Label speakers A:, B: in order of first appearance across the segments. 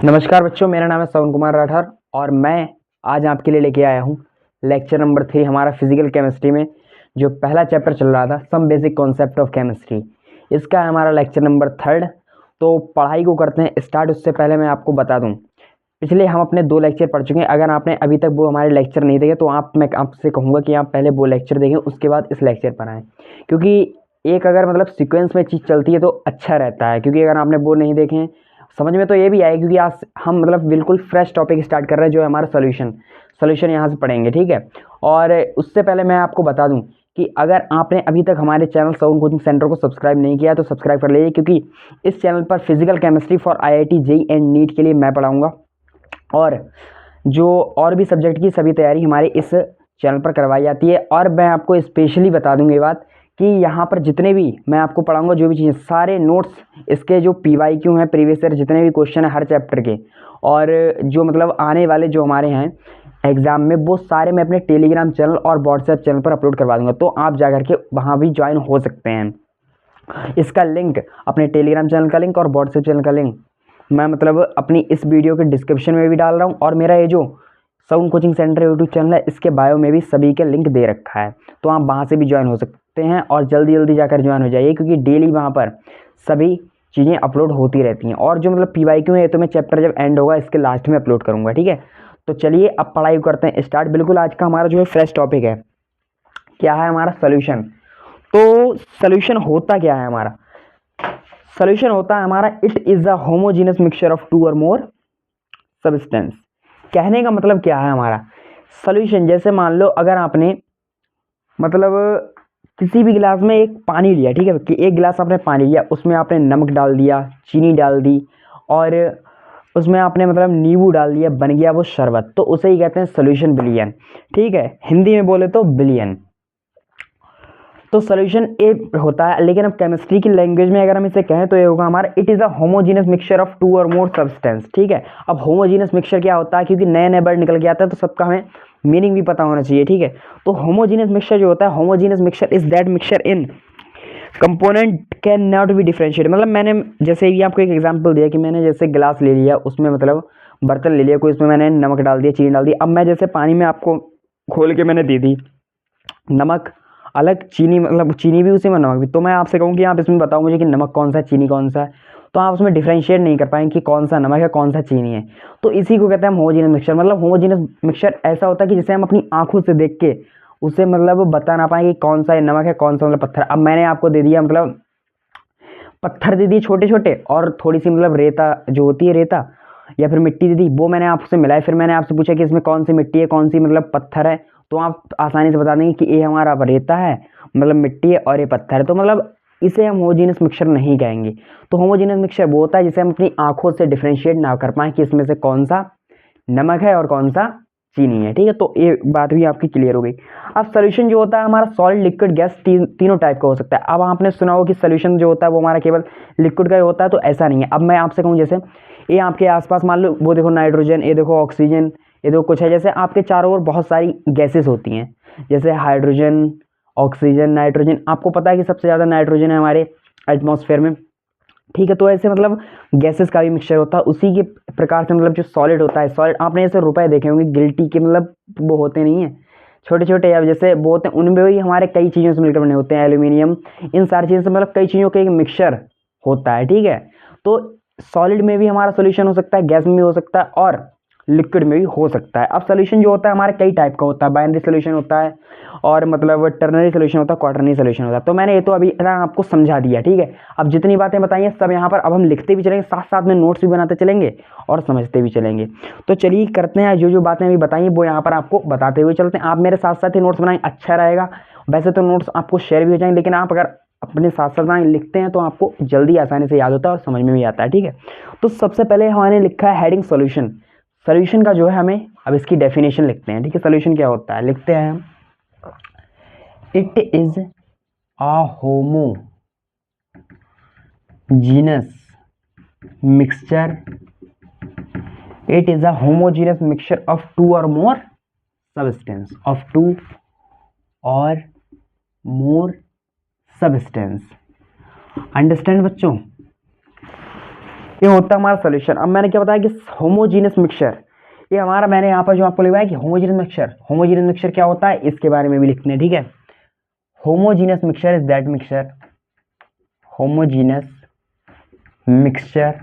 A: नमस्कार बच्चों, मेरा नाम है श्रवण कुमार राठौर और मैं आज आपके लिए लेके आया हूँ लेक्चर नंबर 3 हमारा फिजिकल केमिस्ट्री में जो पहला चैप्टर चल रहा था some basic concept of chemistry. इसका है हमारा लेक्चर नंबर 3। तो पढ़ाई को करते हैं स्टार्ट। उससे पहले मैं आपको बता दूँ, पिछले हम अपने 2 लेक्चर पढ़ चुके हैं। अगर आपने अभी तक वो हमारे लेक्चर नहीं देखे तो मैं आपसे कहूँगा कि आप पहले वो लेक्चर देखें, उसके बाद इस लेक्चर पर आएँ, क्योंकि एक अगर मतलब सीक्वेंस में चीज़ चलती है तो अच्छा रहता है। क्योंकि अगर आपने वो नहीं देखे हैं समझ में तो ये भी आए, क्योंकि आज हम मतलब बिल्कुल फ्रेश टॉपिक स्टार्ट कर रहे हैं जो है हमारा सोल्यूशन यहाँ से पढ़ेंगे, ठीक है। और उससे पहले मैं आपको बता दूं कि अगर आपने अभी तक हमारे चैनल श्रवण कोचिंग सेंटर को सब्सक्राइब नहीं किया तो सब्सक्राइब कर लीजिए, क्योंकि इस चैनल पर physical chemistry for IIT JEE and NEET के लिए मैं पढ़ाऊँगा और जो और भी सब्जेक्ट की सभी तैयारी हमारे इस चैनल पर करवाई जाती है। और मैं आपको स्पेशली बता दूंगी ये बात कि यहाँ पर जितने भी मैं आपको पढ़ाऊंगा जो भी चीज़ें, सारे नोट्स इसके जो PYQ हैं, प्रीवियस ईयर जितने भी क्वेश्चन है हर चैप्टर के, और जो मतलब आने वाले जो हमारे हैं एग्ज़ाम में, वो सारे मैं अपने टेलीग्राम चैनल और व्हाट्सएप चैनल पर अपलोड करवा दूंगा। तो आप जा करके वहाँ भी ज्वाइन हो सकते हैं। इसका लिंक, अपने टेलीग्राम चैनल का लिंक और व्हाट्सएप चैनल का लिंक मैं मतलब अपनी इस वीडियो के डिस्क्रिप्शन में भी डाल रहा हूँ, और मेरा ये जो श्रवण कोचिंग सेंटर यूट्यूब चैनल है इसके बायो में भी सभी के लिंक दे रखा है। तो आप वहाँ से भी ज्वाइन हो सकते हैं और जल्दी जल्दी जाकर ज्वाइन हो जाइए, क्योंकि डेली वहाँ पर सभी चीज़ें अपलोड होती रहती हैं। और जो मतलब PYQ है तो मैं चैप्टर जब एंड होगा इसके लास्ट में अपलोड करूँगा, ठीक है। तो चलिए अब पढ़ाई करते हैं स्टार्ट। बिल्कुल आज का हमारा जो है फ्रेश टॉपिक है, क्या है हमारा सोल्यूशन। तो सोल्यूशन होता क्या है हमारा? सोल्यूशन होता है हमारा it is a homogeneous mixture of 2 और मोर सब्सटेंस। कहने का मतलब क्या है हमारा सोल्यूशन? जैसे मान लो अगर आपने मतलब किसी भी गिलास में एक पानी लिया, ठीक है, कि एक गिलास आपने पानी लिया, उसमें आपने नमक डाल दिया, चीनी डाल दी और उसमें आपने मतलब नींबू डाल दिया, बन गया वो शरबत। तो उसे ही कहते हैं सोल्यूशन बिलियन, ठीक है, हिंदी में बोले तो बिलियन। तो सोल्यूशन ए होता है, लेकिन अब केमिस्ट्री की लैंग्वेज में अगर हम इसे कहें तो ये होगा हमारा it is a homogeneous mixture of 2 और मोर सब्सटेंस, ठीक है। अब होमोजीनियस मिक्सचर क्या होता है, क्योंकि नए नए वर्ड निकल के आता है तो सबका हमें मीनिंग भी पता होना चाहिए, ठीक है। तो होमोजीनियस मिक्सचर जो होता है, homogeneous mixture is that mixture in component can not be differentiate. मतलब मैंने जैसे ये आपको एक एग्जांपल दिया कि मैंने जैसे गिलास ले लिया, उसमें मतलब बर्तन ले लिया कोई, उसमें मैंने नमक डाल दिया, चीनी डाल दी। अब मैं जैसे पानी में आपको खोल के मैंने दे दी नमक अलग, चीनी मतलब चीनी भी उसी में नमक भी, तो मैं आपसे कहूँ कि आप इसमें बताओ मुझे कि नमक कौन सा है, चीनी कौन सा है, तो आप उसमें डिफरेंशिएट नहीं कर पाएंगे कि कौन सा नमक है कौन सा चीनी है। तो इसी को कहते हैं हम होमोजीनियस मिक्सचर। मतलब होमोजीनियस मिक्सचर ऐसा होता है कि जिसे हम अपनी आंखों से देख के उसे मतलब बता ना पाए कि कौन सा नमक है कौन सा मतलब पत्थर। अब मैंने आपको दे दिया मतलब पत्थर दे दिए छोटे छोटे, और थोड़ी सी मतलब रेता जो होती है, रेता या फिर मिट्टी दे दी, वो मैंने आपसे मिलाया, फिर मैंने आपसे पूछा कि इसमें कौन सी मिट्टी है कौन सी मतलब पत्थर है, तो आप आसानी से बता देंगे कि ये हमारा रेता है मतलब मिट्टी है और ये पत्थर है। तो मतलब इसे हम होमोजीनियस मिक्सचर नहीं कहेंगे। तो होमोजीनियस मिक्सचर वो होता है जिसे हम अपनी आंखों से डिफरेंशिएट ना कर पाएँ कि इसमें से कौन सा नमक है और कौन सा चीनी है, ठीक है। तो ये बात भी आपकी क्लियर हो गई। अब सोल्यूशन जो होता है हमारा सॉलिड लिक्विड गैस तीनों टाइप का हो सकता है। अब आपने सुना हो कि सोल्यूशन जो होता है वो हमारा केवल लिक्विड का ही होता है, तो ऐसा नहीं है। अब मैं आपसे कहूँ जैसे ये आपके आसपास मान लो वो देखो नाइट्रोजन, ये देखो ऑक्सीजन, ये देखो कुछ है, जैसे आपके चारों ओर बहुत सारी गैसेस होती हैं, जैसे हाइड्रोजन, ऑक्सीजन, नाइट्रोजन। आपको पता है कि सबसे ज़्यादा नाइट्रोजन है हमारे एटमॉस्फेयर में, ठीक है। तो ऐसे मतलब गैसेस का भी मिक्सचर होता है उसी के प्रकार से। मतलब जो सॉलिड होता है, सॉलिड आपने जैसे रुपए देखे होंगे गिल्टी के, मतलब वो होते नहीं है छोटे छोटे, अब जैसे वो होते हैं, उनमें भी हमारे कई चीज़ों से मिलकर बने होते हैं, एल्यूमिनियम, इन सारी चीज़ों से मतलब कई चीज़ों का एक मिक्सचर होता है, ठीक है। तो सॉलिड में भी हमारा सोल्यूशन हो सकता है, गैस में भी हो सकता है और लिक्विड में भी हो सकता है। अब सोल्यूशन जो होता है हमारे कई टाइप का होता है, बाइनरी सोल्यूशन होता है और मतलब टर्नरी सोल्यूशन होता है, क्वाटरनरी सोल्यूशन होता है। तो मैंने ये तो अभी इतना आपको समझा दिया, ठीक है। अब जितनी बातें बताई हैं सब यहाँ पर अब हम लिखते भी चलेंगे, साथ साथ में नोट्स भी बनाते चलेंगे और समझते भी चलेंगे। तो चलिए करते हैं, जो जो बातें अभी बताई वो यहाँ पर आपको बताते हुए चलते हैं। आप मेरे साथ साथ ही नोट्स बनाएं, अच्छा रहेगा। वैसे तो नोट्स आपको शेयर भी हो जाएंगे, लेकिन आप अगर अपने साथ साथ बनाए लिखते हैं तो आपको जल्दी आसानी से याद होता है और समझ में भी आता है, ठीक है। तो सबसे पहले हमारे लिखा है हेडिंग सॉल्यूशन। सॉल्यूशन का जो है हमें अब इसकी डेफिनेशन लिखते हैं, ठीक है। सॉल्यूशन क्या होता है लिखते हैं हम, it is a homogeneous mixture, it is a homogeneous mixture of 2 और मोर सबस्टेंस, ऑफ 2 और मोर सबस्टेंस। अंडरस्टैंड बच्चों? ये होता है हमारा सोल्यूशन। अब मैंने क्या बताया कि होमोजीनियस मिक्सचर, ये हमारा मैंने यहाँ पर जो आपको लिखवाया कि होमोजीनियस मिक्सचर क्या होता है इसके बारे में भी लिखते हैं, ठीक है। Homogeneous mixture is that mixture, homogeneous mixture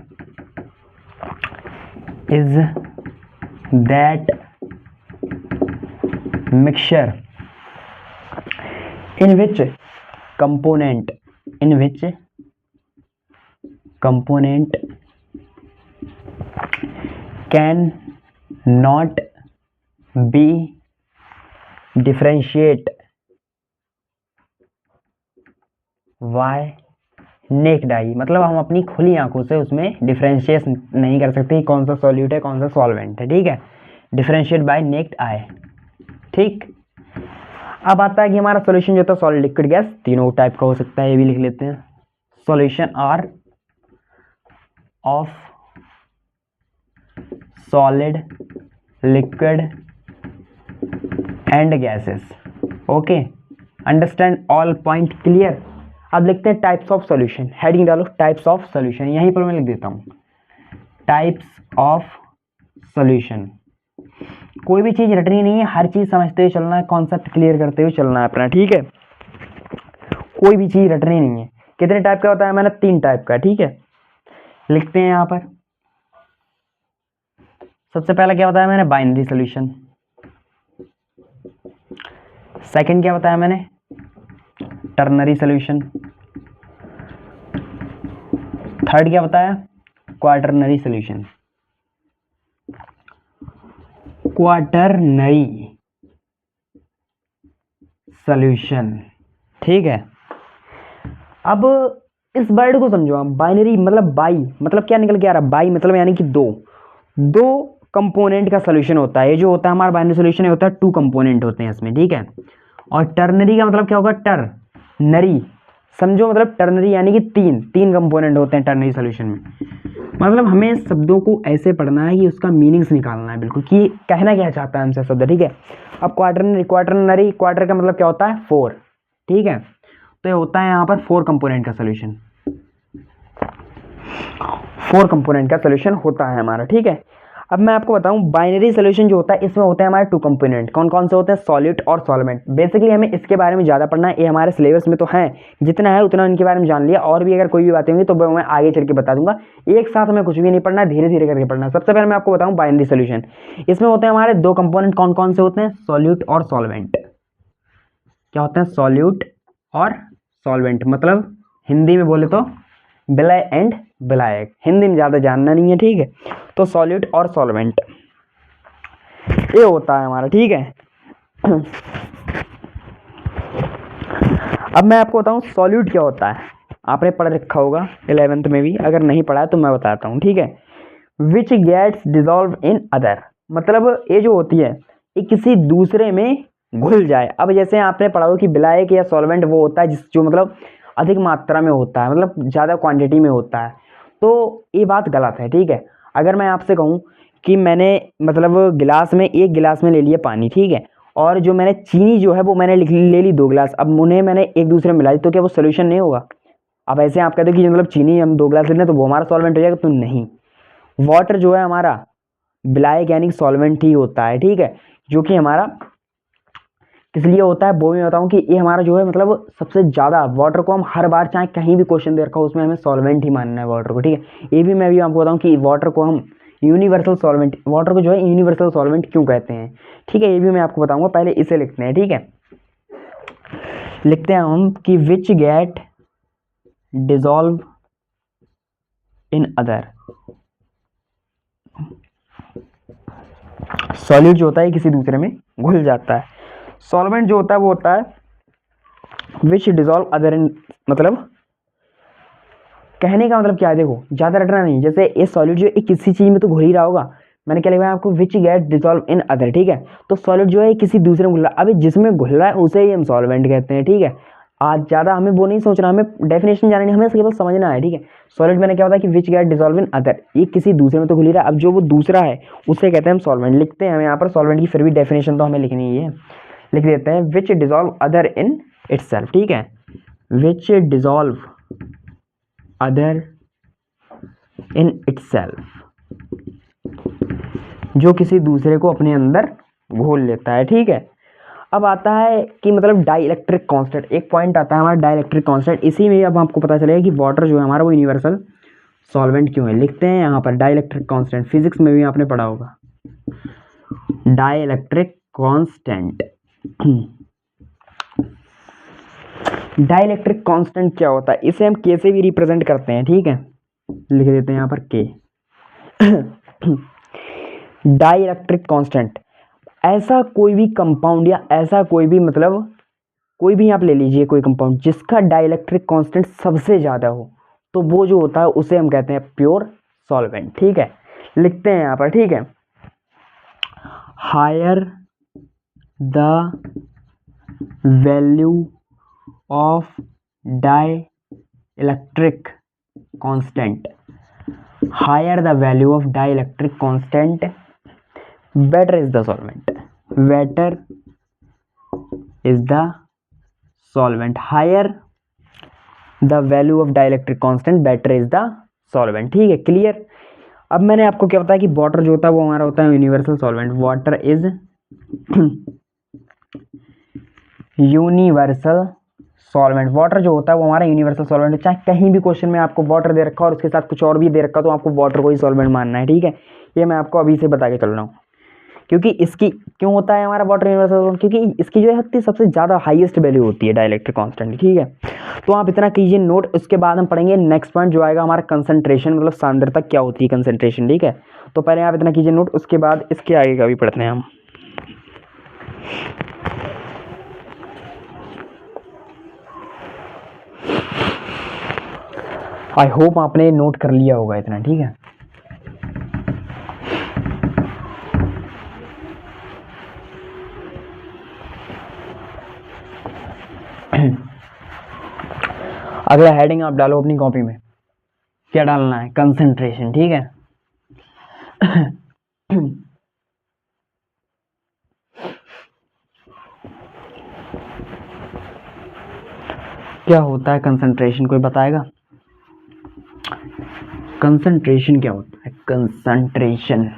A: is that mixture in which component can not be differentiate by necked आई, मतलब हम अपनी खुली आंखों से उसमें डिफरेंशिएट नहीं कर सकते कौन सा सॉल्यूट है कौन सा सॉल्वेंट है, ठीक है। डिफरेंशिएट बाय नेक्ड आई, ठीक। अब आता है कि हमारा सॉल्यूशन जो होता है सॉलिड लिक्विड गैस तीनों टाइप का हो सकता है, ये भी लिख लेते हैं। Solution are of solid, liquid and gases, okay. Understand all point clear. अब लिखते हैं टाइप्स ऑफ सॉल्यूशन, हेडिंग डालो टाइप्स ऑफ सॉल्यूशन, यहीं पर मैं लिख देता हूँ टाइप्स ऑफ सॉल्यूशन। कोई भी चीज़ रटनी नहीं है, हर चीज़ समझते हुए चलना है, कॉन्सेप्ट क्लियर करते हुए चलना है अपना, ठीक है। कोई भी चीज़ रटनी नहीं है। कितने टाइप का बताया मैंने? 3 टाइप का, ठीक है। लिखते हैं यहाँ पर। सबसे पहला क्या बताया मैंने? Binary solution. सेकंड क्या बताया मैंने? Ternary solution. थर्ड क्या बताया? Quaternary solution. क्वाटरनरी सॉल्यूशन, ठीक है। अब इस वर्ड को समझो आप, बाइनरी मतलब बाई, मतलब क्या निकल के आ रहा है? बाई मतलब यानी कि दो कंपोनेंट का सॉल्यूशन होता है। ये जो होता है हमारा बाइनरी सॉल्यूशन होता है 2 कंपोनेंट होते हैं इसमें, ठीक है। और टर्नरी का मतलब क्या होगा? टर्नरी समझो, मतलब टर्नरी यानी कि तीन कंपोनेंट होते हैं टर्नरी सॉल्यूशन में। मतलब हमें शब्दों को ऐसे पढ़ना है कि उसका मीनिंग्स निकालना है बिल्कुल, कि कहना क्या चाहता है हमसे शब्द, ठीक है। अब क्वाटरनरी, क्वार्टर का मतलब क्या होता है? 4, ठीक है। तो ये होता है यहाँ पर 4 कंपोनेंट का सॉल्यूशन, 4 कंपोनेंट का सॉल्यूशन होता है हमारा, ठीक है। अब मैं आपको बताऊं बाइनरी सॉल्यूशन जो होता है इसमें होते हैं हमारे 2 कंपोनेंट। कौन कौन से होते हैं? सॉल्यूट और सॉल्वेंट। बेसिकली हमें इसके बारे में ज़्यादा पढ़ना है, ये हमारे सिलेबस में तो है, जितना है उतना इनके बारे में जान लिया। और भी अगर कोई भी बातें होंगी तो मैं आगे चल के बता दूंगा। एक साथ हमें कुछ भी नहीं पढ़ना, धीरे धीरे करके पढ़ना। सबसे पहले मैं आपको बताऊँ बाइनरी सॉल्यूशन, इसमें होते हैं हमारे 2 कंपोनेंट। कौन कौन से होते हैं? सॉल्यूट और सॉल्वेंट। क्या होते हैं? सॉल्यूट और सॉल्वेंट, मतलब हिंदी में बोले तो विलय एंड विलायक। हिंदी में ज़्यादा जानना नहीं है, ठीक है। तो सॉल्यूट और सॉल्वेंट ये होता है हमारा, ठीक है। अब मैं आपको बताऊं सॉल्यूट क्या होता है। आपने पढ़ रखा होगा 11th में भी, अगर नहीं पढ़ा है तो मैं बताता हूँ, ठीक है। Which gets dissolve in other, मतलब ये जो होती है ये किसी दूसरे में घुल जाए। अब जैसे आपने पढ़ा हो कि विलायक या सॉल्वेंट वो होता है जिस जो मतलब अधिक मात्रा में होता है, मतलब ज़्यादा क्वांटिटी में होता है। तो ये बात गलत है, ठीक है। अगर मैं आपसे कहूँ कि मैंने मतलब एक गिलास में ले लिया पानी, ठीक है, और जो मैंने चीनी जो है वो मैंने ले ली 2 गिलास, अब उन्हें मैंने एक दूसरे में मिलाई, तो क्या वो सोल्यूशन नहीं होगा? अब ऐसे आप कहते हो कि मतलब चीनी हम 2 गिलास ले लें तो वो हमारा सॉल्वेंट हो जाएगा, तो नहीं। वाटर जो है हमारा विलायक यानी सॉल्वेंट ही होता है, ठीक है, जो कि हमारा किस लिए होता है वो मैं बताऊँ कि ये हमारा जो है मतलब सबसे ज़्यादा वाटर को हम हर बार चाहे कहीं भी क्वेश्चन दे रखा हो उसमें हमें सॉल्वेंट ही मानना है वाटर को, ठीक है। ये भी मैं भी आपको बताऊँ कि वाटर को हम यूनिवर्सल सॉल्वेंट, वाटर को जो है यूनिवर्सल सॉल्वेंट क्यों कहते हैं, ठीक है, ये भी मैं आपको बताऊंगा। पहले इसे लिखते हैं, ठीक है। लिखते हैं हम कि which get dissolve in other. Solid जो होता है किसी दूसरे में घुल जाता है। सॉल्वेंट जो होता है वो होता है विच डिजॉल्व अदर इन, मतलब कहने का मतलब क्या है, देखो ज़्यादा रटना नहीं। जैसे ये सॉलिड जो है किसी चीज़ में तो घुल ही रहा होगा, मैंने क्या लिखा है आपको? विच गेट डिजॉल्व इन अदर, ठीक है। तो सॉलिड जो है किसी दूसरे में घुल रहा है, अभी जिसमें घुल रहा है उसे ही हम सॉल्वेंट कहते हैं, ठीक है। आज ज़्यादा हमें वो नहीं सोचना, हमें डेफिनेशन जाननी, हमें केवल समझना है, ठीक है। सॉलिड मैंने क्या होता है कि which get dissolve in other, ये किसी दूसरे में तो घुल ही रहा है, अब जो वो दूसरा है उसे कहते हैं हम सॉल्वेंट। लिखते हैं हम यहाँ पर सॉल्वेंट की, फिर भी डेफिनेशन तो हमें लिखनी ही है। लिख देते हैं विच डिजॉल्व अदर इन इटसेल्फ, ठीक है। विच डिजॉल्व अदर इन इटसेल्फ, जो किसी दूसरे को अपने अंदर घोल लेता है। ठीक है, अब आता है कि मतलब डाइलेक्ट्रिक कांस्टेंट, एक पॉइंट आता है हमारा डाइलेक्ट्रिक कांस्टेंट। इसी में अब आपको पता चलेगा कि वाटर जो है हमारा वो यूनिवर्सल सॉल्वेंट क्यों है। लिखते हैं यहाँ पर डाइलेक्ट्रिक कांस्टेंट, फिजिक्स में भी आपने पढ़ा होगा डाइलेक्ट्रिक कांस्टेंट। डाइलेक्ट्रिक कांस्टेंट क्या होता है, इसे हम के से भी रिप्रेजेंट करते हैं। ठीक है, लिख देते हैं यहाँ पर के। डाइलेक्ट्रिक कांस्टेंट ऐसा कोई भी कंपाउंड या ऐसा कोई भी मतलब कोई भी आप ले लीजिए कोई कंपाउंड जिसका डाइलेक्ट्रिक कांस्टेंट सबसे ज़्यादा हो, तो वो जो होता है उसे हम कहते हैं प्योर सॉल्वेंट। ठीक है, लिखते हैं यहाँ पर। ठीक है, higher the value of dielectric constant, higher the value of dielectric constant better is the solvent, better is the solvent, higher the value of dielectric constant better is the solvent। ठीक है, क्लियर। अब मैंने आपको क्या बताया कि water जो होता है वो हमारा होता है universal solvent, water is universal solvent. Water जो होता है वो हमारा यूनिवर्सल सॉल्वेंट, चाहे कहीं भी क्वेश्चन में आपको वाटर दे रखा और उसके साथ कुछ और भी दे रखा तो आपको वाटर को ही सॉल्वेंट मानना है। ठीक है, ये मैं आपको अभी से बता के चल रहा हूँ। क्योंकि इसकी क्यों होता है हमारा वाटर यूनिवर्सल, क्योंकि इसकी जो है सबसे ज़्यादा हाईएस्ट वैल्यू होती है डाइलेक्ट्रिक कांस्टेंट। ठीक है, तो आप इतना कीजिए नोट, उसके बाद हम पढ़ेंगे नेक्स्ट पॉइंट जो आएगा हमारा कंसंट्रेशन, मतलब सांद्रता क्या होती है कंसंट्रेशन। ठीक है, तो पहले आप इतना कीजिए नोट, उसके बाद इसके आगे का भी पढ़ते हैं हम। आई होप आपने नोट कर लिया होगा इतना। ठीक है, अगला हेडिंग आप डालो अपनी कॉपी में, क्या डालना है, कंसंट्रेशन। ठीक है, क्या होता है कंसंट्रेशन, कोई बताएगा? कंसंट्रेशन क्या होता है? कंसंट्रेशन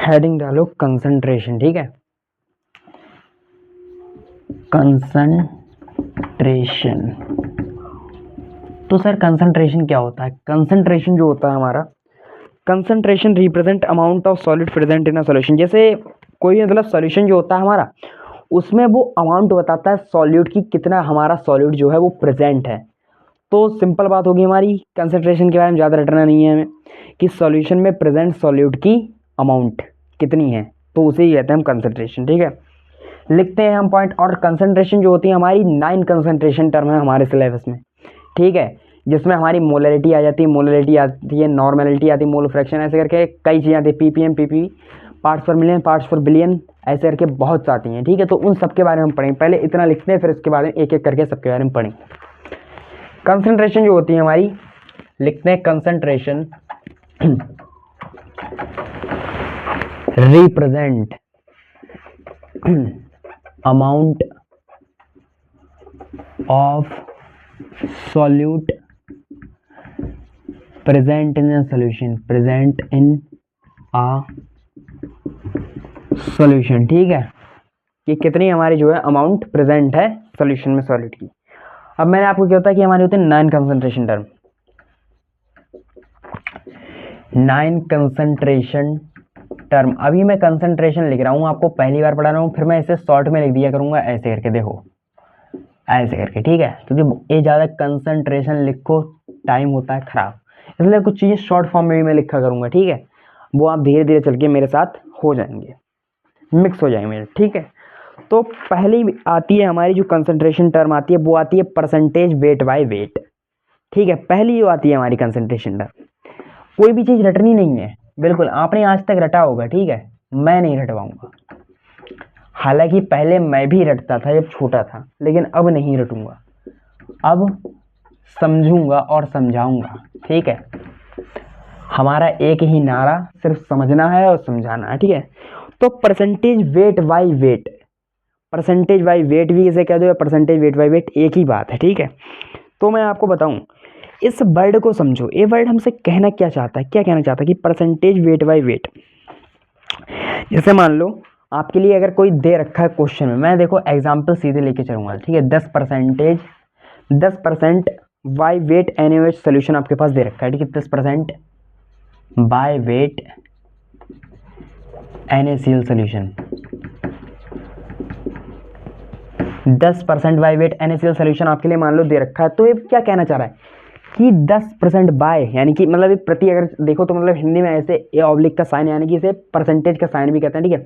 A: हेडिंग डालो कंसंट्रेशन। ठीक है, कंसंट्रेशन। तो सर कंसंट्रेशन क्या होता है? कंसंट्रेशन जो होता है हमारा, concentration represent amount of solid present in a solution. जैसे कोई मतलब सॉल्यूशन जो होता है हमारा, उसमें वो अमाउंट बताता है सॉल्यूट की, कितना हमारा सॉल्यूट जो है वो प्रेजेंट है। तो सिंपल बात होगी हमारी, कंसंट्रेशन के बारे में ज़्यादा रटना नहीं है हमें, कि सॉल्यूशन में प्रेजेंट सॉल्यूट की अमाउंट कितनी है, तो उसे ही कहते हैं हम कंसंट्रेशन। ठीक है, लिखते हैं हम पॉइंट। और कंसंट्रेशन जो होती है हमारी 9 कंसंट्रेशन टर्म है हमारे सिलेबस में। ठीक है, जिसमें हमारी मोलरिटी आ जाती है, मोलरिटी आती है, नॉर्मेलिटी आती है, मोल फ्रैक्शन, ऐसे करके कई चीज़ें आती है, पीपीएम, पीपी, पार्ट्स पर मिलियन, पार्ट्स पर बिलियन, ऐसे करके बहुत आती हैं। ठीक है, तो उन सब के बारे में हम पढ़ेंगे। पहले इतना लिखते हैं, फिर इसके बारे में एक एक करके सबके बारे में पढ़ेंगे। कंसंट्रेशन जो होती है हमारी, लिखते हैं concentration represent amount of solute present in a solution, present in a solution. ठीक है, कि कितनी हमारी जो है अमाउंट प्रेजेंट है सॉल्यूशन में सॉलिड की। अब मैंने आपको क्या होता है कि हमारे होते हैं 9 कंसंट्रेशन टर्म, 9 कंसंट्रेशन टर्म। अभी मैं कंसंट्रेशन लिख रहा हूँ, आपको पहली बार पढ़ा रहा हूँ, फिर मैं इसे शॉर्ट में लिख दिया करूँगा ऐसे करके, देखो ऐसे करके। ठीक है, क्योंकि ये ज़्यादा कंसंट्रेशन लिखो टाइम होता है खराब, इसलिए कुछ चीज़ें शॉर्ट फॉर्म में भी मैं लिखा करूँगा। ठीक है, वो आप धीरे धीरे चल के मेरे साथ हो जाएंगे, मिक्स हो जाएंगे मेरे। ठीक है, तो पहली आती है हमारी जो कंसंट्रेशन टर्म आती है, वो आती है परसेंटेज वेट बाय वेट। ठीक है, पहली जो आती है हमारी कंसंट्रेशन टर्म। कोई भी चीज़ रटनी नहीं है, बिल्कुल आपने आज तक रटा होगा। ठीक है, मैं नहीं रटवाऊंगा, हालांकि पहले मैं भी रटता था जब छोटा था, लेकिन अब नहीं रटूंगा, अब समझूंगा और समझाऊंगा। ठीक है, हमारा एक ही नारा, सिर्फ समझना है और समझाना है। ठीक है, तो percentage weight by wait, percentage by wait भी इसे कह दो या परसेंटेज वेट बाई वेट, एक ही बात है, ठीक है। तो मैं आपको बताऊं, इस वर्ड को समझो, ये वर्ड हमसे कहना क्या चाहता है, क्या कहना चाहता है कि परसेंटेज वेट बाई वेट। जैसे मान लो आपके लिए अगर कोई दे रखा है क्वेश्चन में, मैं देखो एग्जाम्पल सीधे लेके चलूंगा, ठीक है। 10% बाई वेट एनएच सोल्यूशन आपके पास दे रखा है, ठीक है। 10% by weight NaCl solution, 10% by weight NaCl solution आपके लिए मान लो दे रखा है। तो ये क्या कहना चाह रहा है कि 10% बाय, यानी कि मतलब प्रति, अगर देखो तो मतलब हिंदी में ऐसे ए ऑब्लिक का साइन, यानी कि इसे परसेंटेज का साइन भी कहते हैं, ठीक है।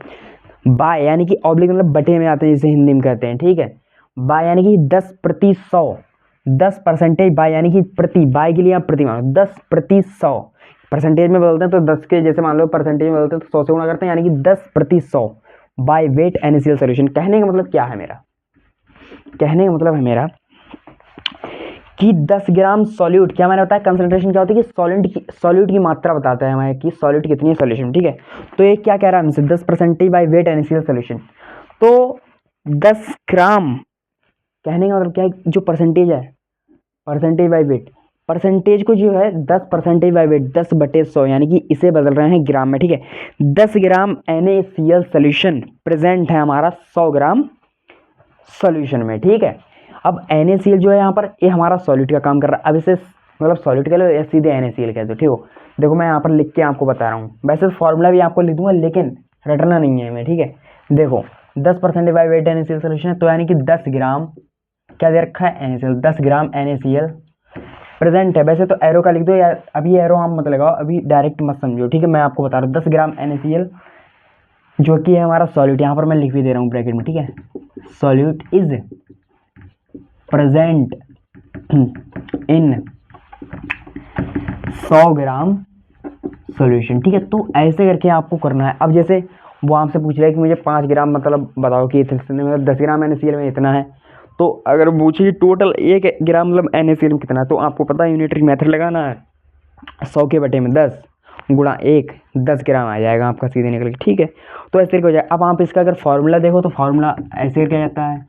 A: बाय यानी कि ऑब्लिक मतलब बटे में आते हैं, जिसे हिंदी में कहते हैं, ठीक है। बाय यानी कि 10%, 10% बाय यानी कि प्रति, बाय के लिए आप प्रति मानो, 10%, परसेंटेज में बदलते हैं तो 10 के जैसे मान लो परसेंटेज में बदलते हैं तो 100 से गुणा करते हैं, यानी कि 10% बाय वेट NaCl सोल्यूशन। कहने का मतलब क्या है मेरा, कहने का मतलब है मेरा कि 10 ग्राम सॉल्यूट, क्या मैंने बताया कंसंट्रेशन क्या होती है कि सॉल्यूट की मात्रा बताता है हमें कि सॉल्यूट कितनी है सोल्यूशन, ठीक है। तो ये क्या कह रहा है हमसे, 10% बाय वेट NaCl सोल्यूशन। तो 10 ग्राम, कहने का मतलब क्या है, जो परसेंटेज है, परसेंटेज बाय वेट, परसेंटेज को जो है 10% बाय वेट 10/100, यानी कि इसे बदल रहे हैं ग्राम में, ठीक है। 10 ग्राम NaCl सोल्यूशन प्रेजेंट है हमारा 100 ग्राम सोल्यूशन में, ठीक है। अब NaCl जो है यहाँ पर, ये हमारा सॉल्यूट का काम कर रहा है। अब इसे मतलब सॉल्यूट कह लो या सीधे NaCl कह दो, ठीक हो। देखो मैं यहाँ पर लिख के आपको बता रहा हूँ, वैसे फॉर्मूला भी आपको लिख दूंगा लेकिन रटना नहीं है हमें, ठीक है। देखो 10% बाय वेट NaCl सोल्यूशन है, तो यानी कि 10 ग्राम क्या दे रखा है NaCl, 10 ग्राम NaCl प्रेजेंट है। वैसे तो एरो का लिख दो, या अभी एरो हम मत लगाओ, अभी डायरेक्ट मत समझो, ठीक है। मैं आपको बता रहा हूँ 10 ग्राम NaCl जो कि है हमारा सॉल्यूट, यहाँ पर मैं लिख भी दे रहा हूँ ब्रैकेट में, ठीक है। Solute is present in 100 gram solution, ठीक है। तो ऐसे करके आपको करना है। अब जैसे वो आपसे पूछ रहा है कि मुझे 5 ग्राम मतलब बताओ कि मतलब 10 ग्राम NaCl में इतना है, तो अगर पूछे टोटल 1 ग्राम मतलब NaCl में कितना है, तो आपको पता है यूनिटरी मेथड लगाना है, 100 के बटे में 10 गुणा 1, 10 ग्राम आ जाएगा आपका सीधे निकल के, ठीक है। तो ऐसे करके हो जाए। अब आप इसका अगर फॉर्मूला देखो तो फॉर्मूला ऐसे क्या जाता है,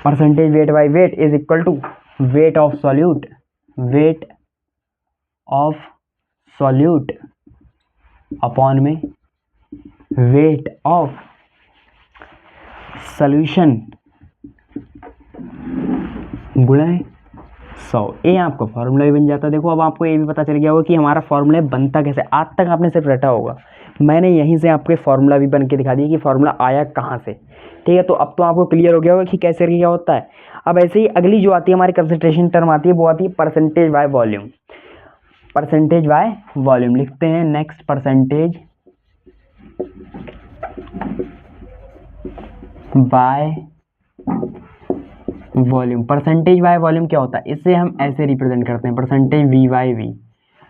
A: percentage weight by weight is equal to weight of solute, weight of solute upon में वेट ऑफ सॉल्यूशन गुणा 100। ये आपका फॉर्मूला भी बन जाता है। देखो अब आपको ये भी पता चल गया होगा कि हमारा फॉर्मूला बनता कैसे। आज तक आपने सिर्फ रटा होगा, मैंने यहीं से आपके फॉर्मूला भी बन के दिखा दिया कि फॉर्मूला आया कहाँ से, ठीक है। तो अब तो आपको क्लियर हो गया होगा कि कैसे क्या होता है। अब ऐसे ही अगली जो आती है हमारी कंसंट्रेशन टर्म आती है, वो आती है percentage by volume. Percentage by volume लिखते हैं next, percentage by volume. Percentage by volume क्या होता है, इससे हम ऐसे रिप्रेजेंट करते हैं, परसेंटेज V बाई V,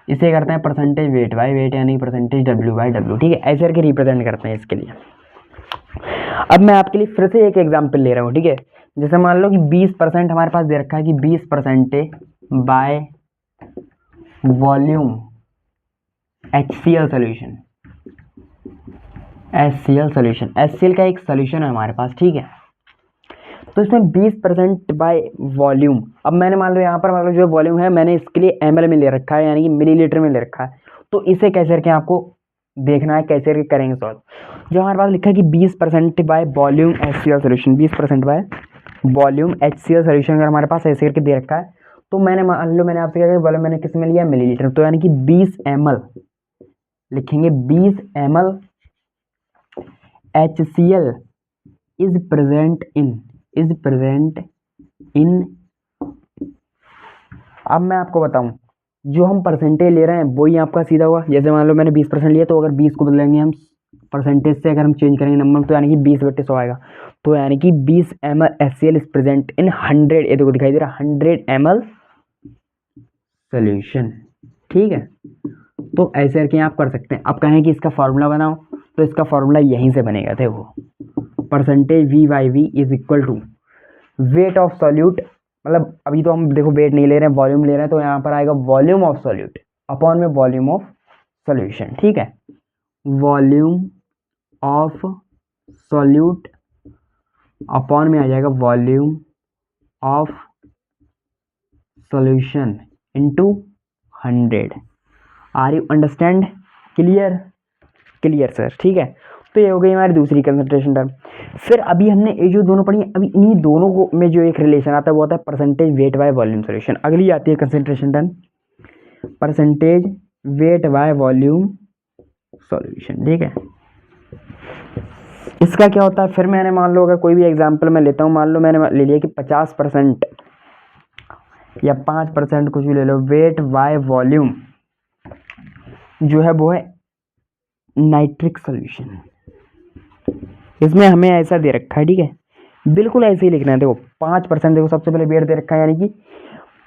A: इसे करते हैं परसेंटेज वेट बाय वेट, यानी परसेंटेज W बाय W, ठीक है। ऐसे करके रिप्रेजेंट करते हैं इसके लिए। अब मैं आपके लिए फिर से एक एग्जांपल ले रहा हूँ, ठीक है। जैसे मान लो कि 20% हमारे पास दे रखा है कि 20% by volume HCl solution, HCl solution, HCl का एक सोल्यूशन है हमारे पास, ठीक है। तो इसमें 20% बाय वॉल्यूम, अब मैंने मान लो यहाँ पर मतलब जो वॉल्यूम है मैंने इसके लिए ml में ले रखा है, यानी कि मिलीलीटर में ले रखा है। तो इसे कैसे करके आपको देखना है, कैसे करके करेंगे सॉल्व। जो हमारे पास लिखा है कि 20% by volume HCl solution, 20% by volume HCl solution अगर हमारे पास ऐसे करके दे रखा है, तो मैंने मान लो मैंने आपसे क्या वॉल्यूम मैंने किस में लिया, मिलीलीटर, तो यानी कि 20 ml लिखेंगे, 20 ml HCl is present in. अब मैं आपको बताऊं, जो हम परसेंटेज ले रहे हैं वही आपका सीधा हुआ। जैसे मान लो मैंने 20% लिया, तो अगर 20 को बदलेंगे हम परसेंटेज से, अगर हम चेंज करेंगे नंबर, तो यानी कि 20/100 आएगा। तो यानी कि 20 ml HCl is present in 100, ये देखो दिखाई दे रहा 100 ml सोल्यूशन, ठीक है। तो ऐसे करके आप कर सकते हैं। अब कहें कि इसका फॉर्मूला बनाओ, तो इसका फॉर्मूला यहीं से बनेगा। देखो percentage V by V is equal to weight of solute, मतलब अभी तो हम देखो वेट नहीं ले रहे हैं, वॉल्यूम ले रहे हैं, तो यहाँ पर आएगा वॉल्यूम ऑफ सॉल्यूट अपॉन में वॉल्यूम ऑफ सॉल्यूशन, ठीक है। वॉल्यूम ऑफ सॉल्यूट अपॉन में आ जाएगा volume of solution into 100। Are you understand? Clear? Clear sir, ठीक है। तो ये हो गई हमारी दूसरी कंसंट्रेशन टर्म। फिर अभी हमने ये जो दोनों पढ़ी, अभी इन्हीं दोनों को में जो एक रिलेशन आता है वो आता है percentage weight by volume solution. अगली आती है concentration term percentage weight by volume solution, ठीक है। इसका क्या होता है, फिर मैंने मान लो अगर कोई भी एग्जांपल मैं लेता हूँ, मान लो मैंने ले लिया कि 50% या 5% कुछ भी ले लो, वेट बाय वॉल्यूम जो है वो है नाइट्रिक सॉल्यूशन। इसमें हमें ऐसा दे रखा है, ठीक है, बिल्कुल ऐसे ही लिखना है। देखो 5%, देखो सबसे पहले वेट दे रखा है, यानी कि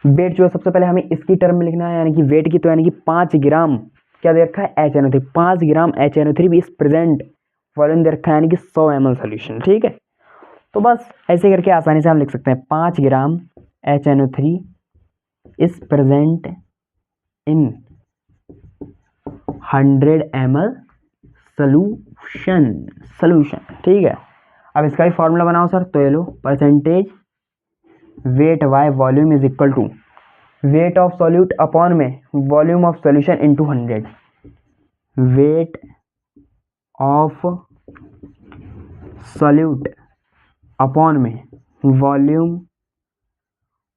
A: वेट जो है सबसे पहले हमें इसकी टर्म में लिखना है, यानी कि वेट की, तो यानी कि 5 ग्राम क्या दे रखा है, HNO3, 5 ग्राम HNO3 भी इस प्रेजेंट वॉल्यूम दे रखा है, यानी कि 100 ml सोल्यूशन, ठीक है। तो बस ऐसे करके आसानी से हम लिख सकते हैं 5 ग्राम HNO3 is present in 100 ml solution, ठीक है। अब इसका भी फॉर्मूला बनाओ सर, तो ये लो percentage weight by volume is equal to weight of solute upon में volume of solution into 100। Weight of solute upon में वॉल्यूम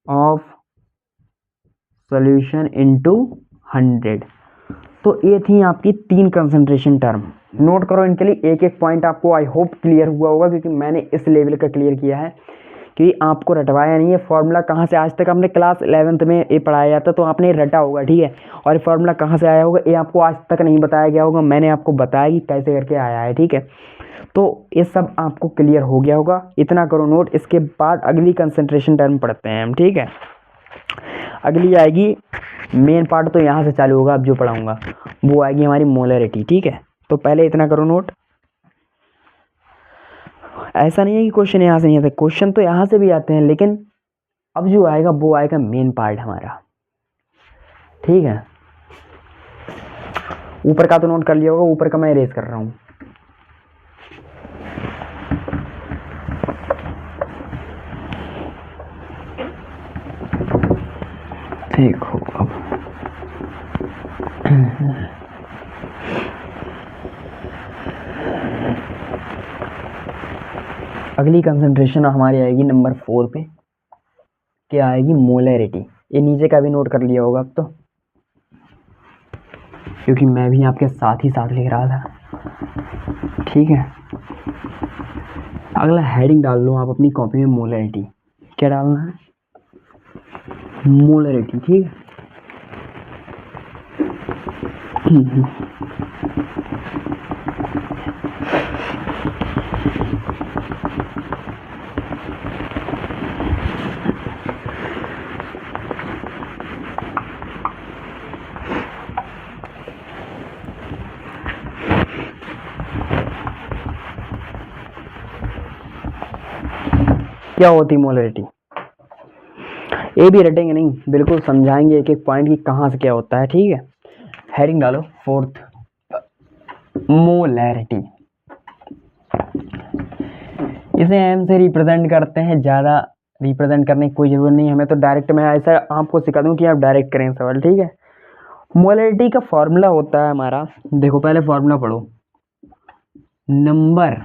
A: ऑफ सॉल्यूशन इनटू 100। तो ये थी आपकी 3 कंसंट्रेशन टर्म। नोट करो इनके लिए एक एक पॉइंट, आपको आई होप क्लियर हुआ होगा, क्योंकि मैंने इस लेवल का क्लियर किया है कि आपको रटवाया नहीं है। फॉर्मूला कहाँ से, आज तक आपने क्लास 11th में ये पढ़ाया जाता तो आपने रटा होगा, ठीक है। और ये फॉर्मूला कहाँ से आया होगा ये आपको आज तक नहीं बताया गया होगा, मैंने आपको बताया कि कैसे करके आया है, ठीक है। तो ये सब आपको क्लियर हो गया होगा, इतना करो नोट। इसके बाद अगली कंसंट्रेशन टर्म पढ़ते हैं हम, ठीक है। अगली आएगी, मेन पार्ट तो यहाँ से चालू होगा, अब जो पढ़ाऊँगा वो आएगी हमारी मोलरिटी, ठीक है। तो पहले इतना करो नोट। ऐसा नहीं है कि क्वेश्चन यहाँ से नहीं आते, क्वेश्चन तो यहाँ से भी आते हैं, लेकिन अब जो आएगा वो आएगा मेन पार्ट हमारा, ठीक है। ऊपर का तो नोट कर लिया होगा, ऊपर का मैं इरेज कर रहा हूँ। देखो अब अगली कंसंट्रेशन हमारी आएगी नंबर 4 पे, क्या आएगी, मोलरिटी। ये नीचे का भी नोट कर लिया होगा अब तो, क्योंकि मैं भी आपके साथ ही साथ लिख रहा था, ठीक है। अगला हेडिंग डाल लो आप अपनी कॉपी में, मोलरिटी। क्या डालना है, मोलरिटी, ठीक है। क्या होती मोलरिटी, ये भी रटेंगे नहीं, बिल्कुल समझाएंगे एक एक पॉइंट की कहाँ से क्या होता है, ठीक है। हेडिंग डालो 4th, मोलरिटी। इसे एम से रिप्रेजेंट करते हैं, ज़्यादा रिप्रेजेंट करने की कोई ज़रूरत नहीं, हमें तो डायरेक्ट, मैं ऐसा आपको सिखा दूं कि आप डायरेक्ट करें सवाल, ठीक है। मोलरिटी का फॉर्मूला होता है हमारा, देखो पहले फॉर्मूला पढ़ो, number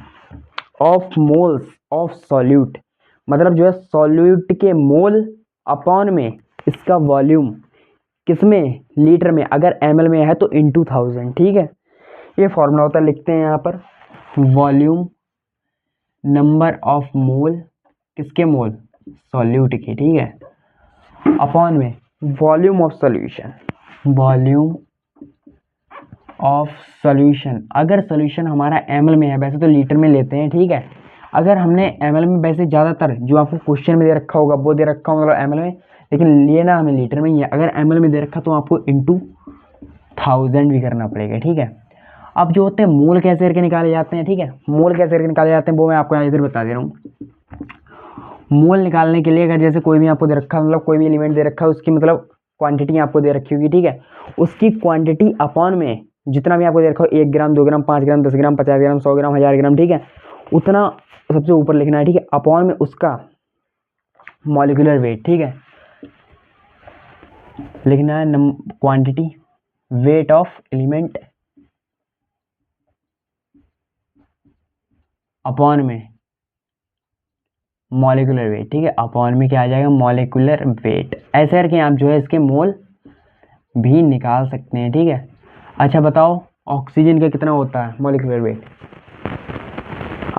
A: of moles of solute, मतलब जो है सॉल्यूट के मोल अपॉन में इसका वॉल्यूम, किसमें, लीटर में, अगर ml में है तो इनटू 1000, ठीक है। ये फॉर्मूला होता है, लिखते हैं यहाँ पर, वॉल्यूम नंबर ऑफ मोल, किसके मोल, सॉल्यूट के, ठीक है, अपॉन में volume of solution, volume of solution. अगर सॉल्यूशन हमारा ml में है, वैसे तो लीटर में लेते हैं, ठीक है। अगर हमने ml में, वैसे ज़्यादातर जो आपको क्वेश्चन में दे रखा होगा वो दे रखा होगा ml में, लेकिन लेना हमें लीटर में ही है। अगर ml में दे रखा तो आपको इनटू 1000 भी करना पड़ेगा, ठीक है। अब जो होते हैं मोल कैसे करके निकाले जाते हैं, ठीक है, मोल कैसे करके निकाले जाते हैं वो मैं आपको इधर बता दे रहा हूँ। मोल निकालने के लिए अगर जैसे कोई भी आपको दे रखा, मतलब कोई भी एलिमेंट दे रखा है, उसकी मतलब क्वांटिटी आपको दे रखी होगी, ठीक है, उसकी क्वांटिटी अपॉन में जितना भी आपको दे रखा हो 1 ग्राम 2 ग्राम 5 ग्राम 10 ग्राम 50 ग्राम 100 ग्राम 1000 ग्राम, ठीक है, उतना सबसे ऊपर लिखना है, ठीक है, अपॉन में उसका मॉलिक्यूलर वेट, ठीक है, लिखना है quantity weight of element upon में मॉलिक्यूलर वेट, ठीक है, अपॉन में क्या आ जाएगा, मॉलिक्यूलर वेट। ऐसे करके आप जो है इसके मोल भी निकाल सकते हैं, ठीक है। अच्छा बताओ ऑक्सीजन का कितना होता है मॉलिक्यूलर वेट,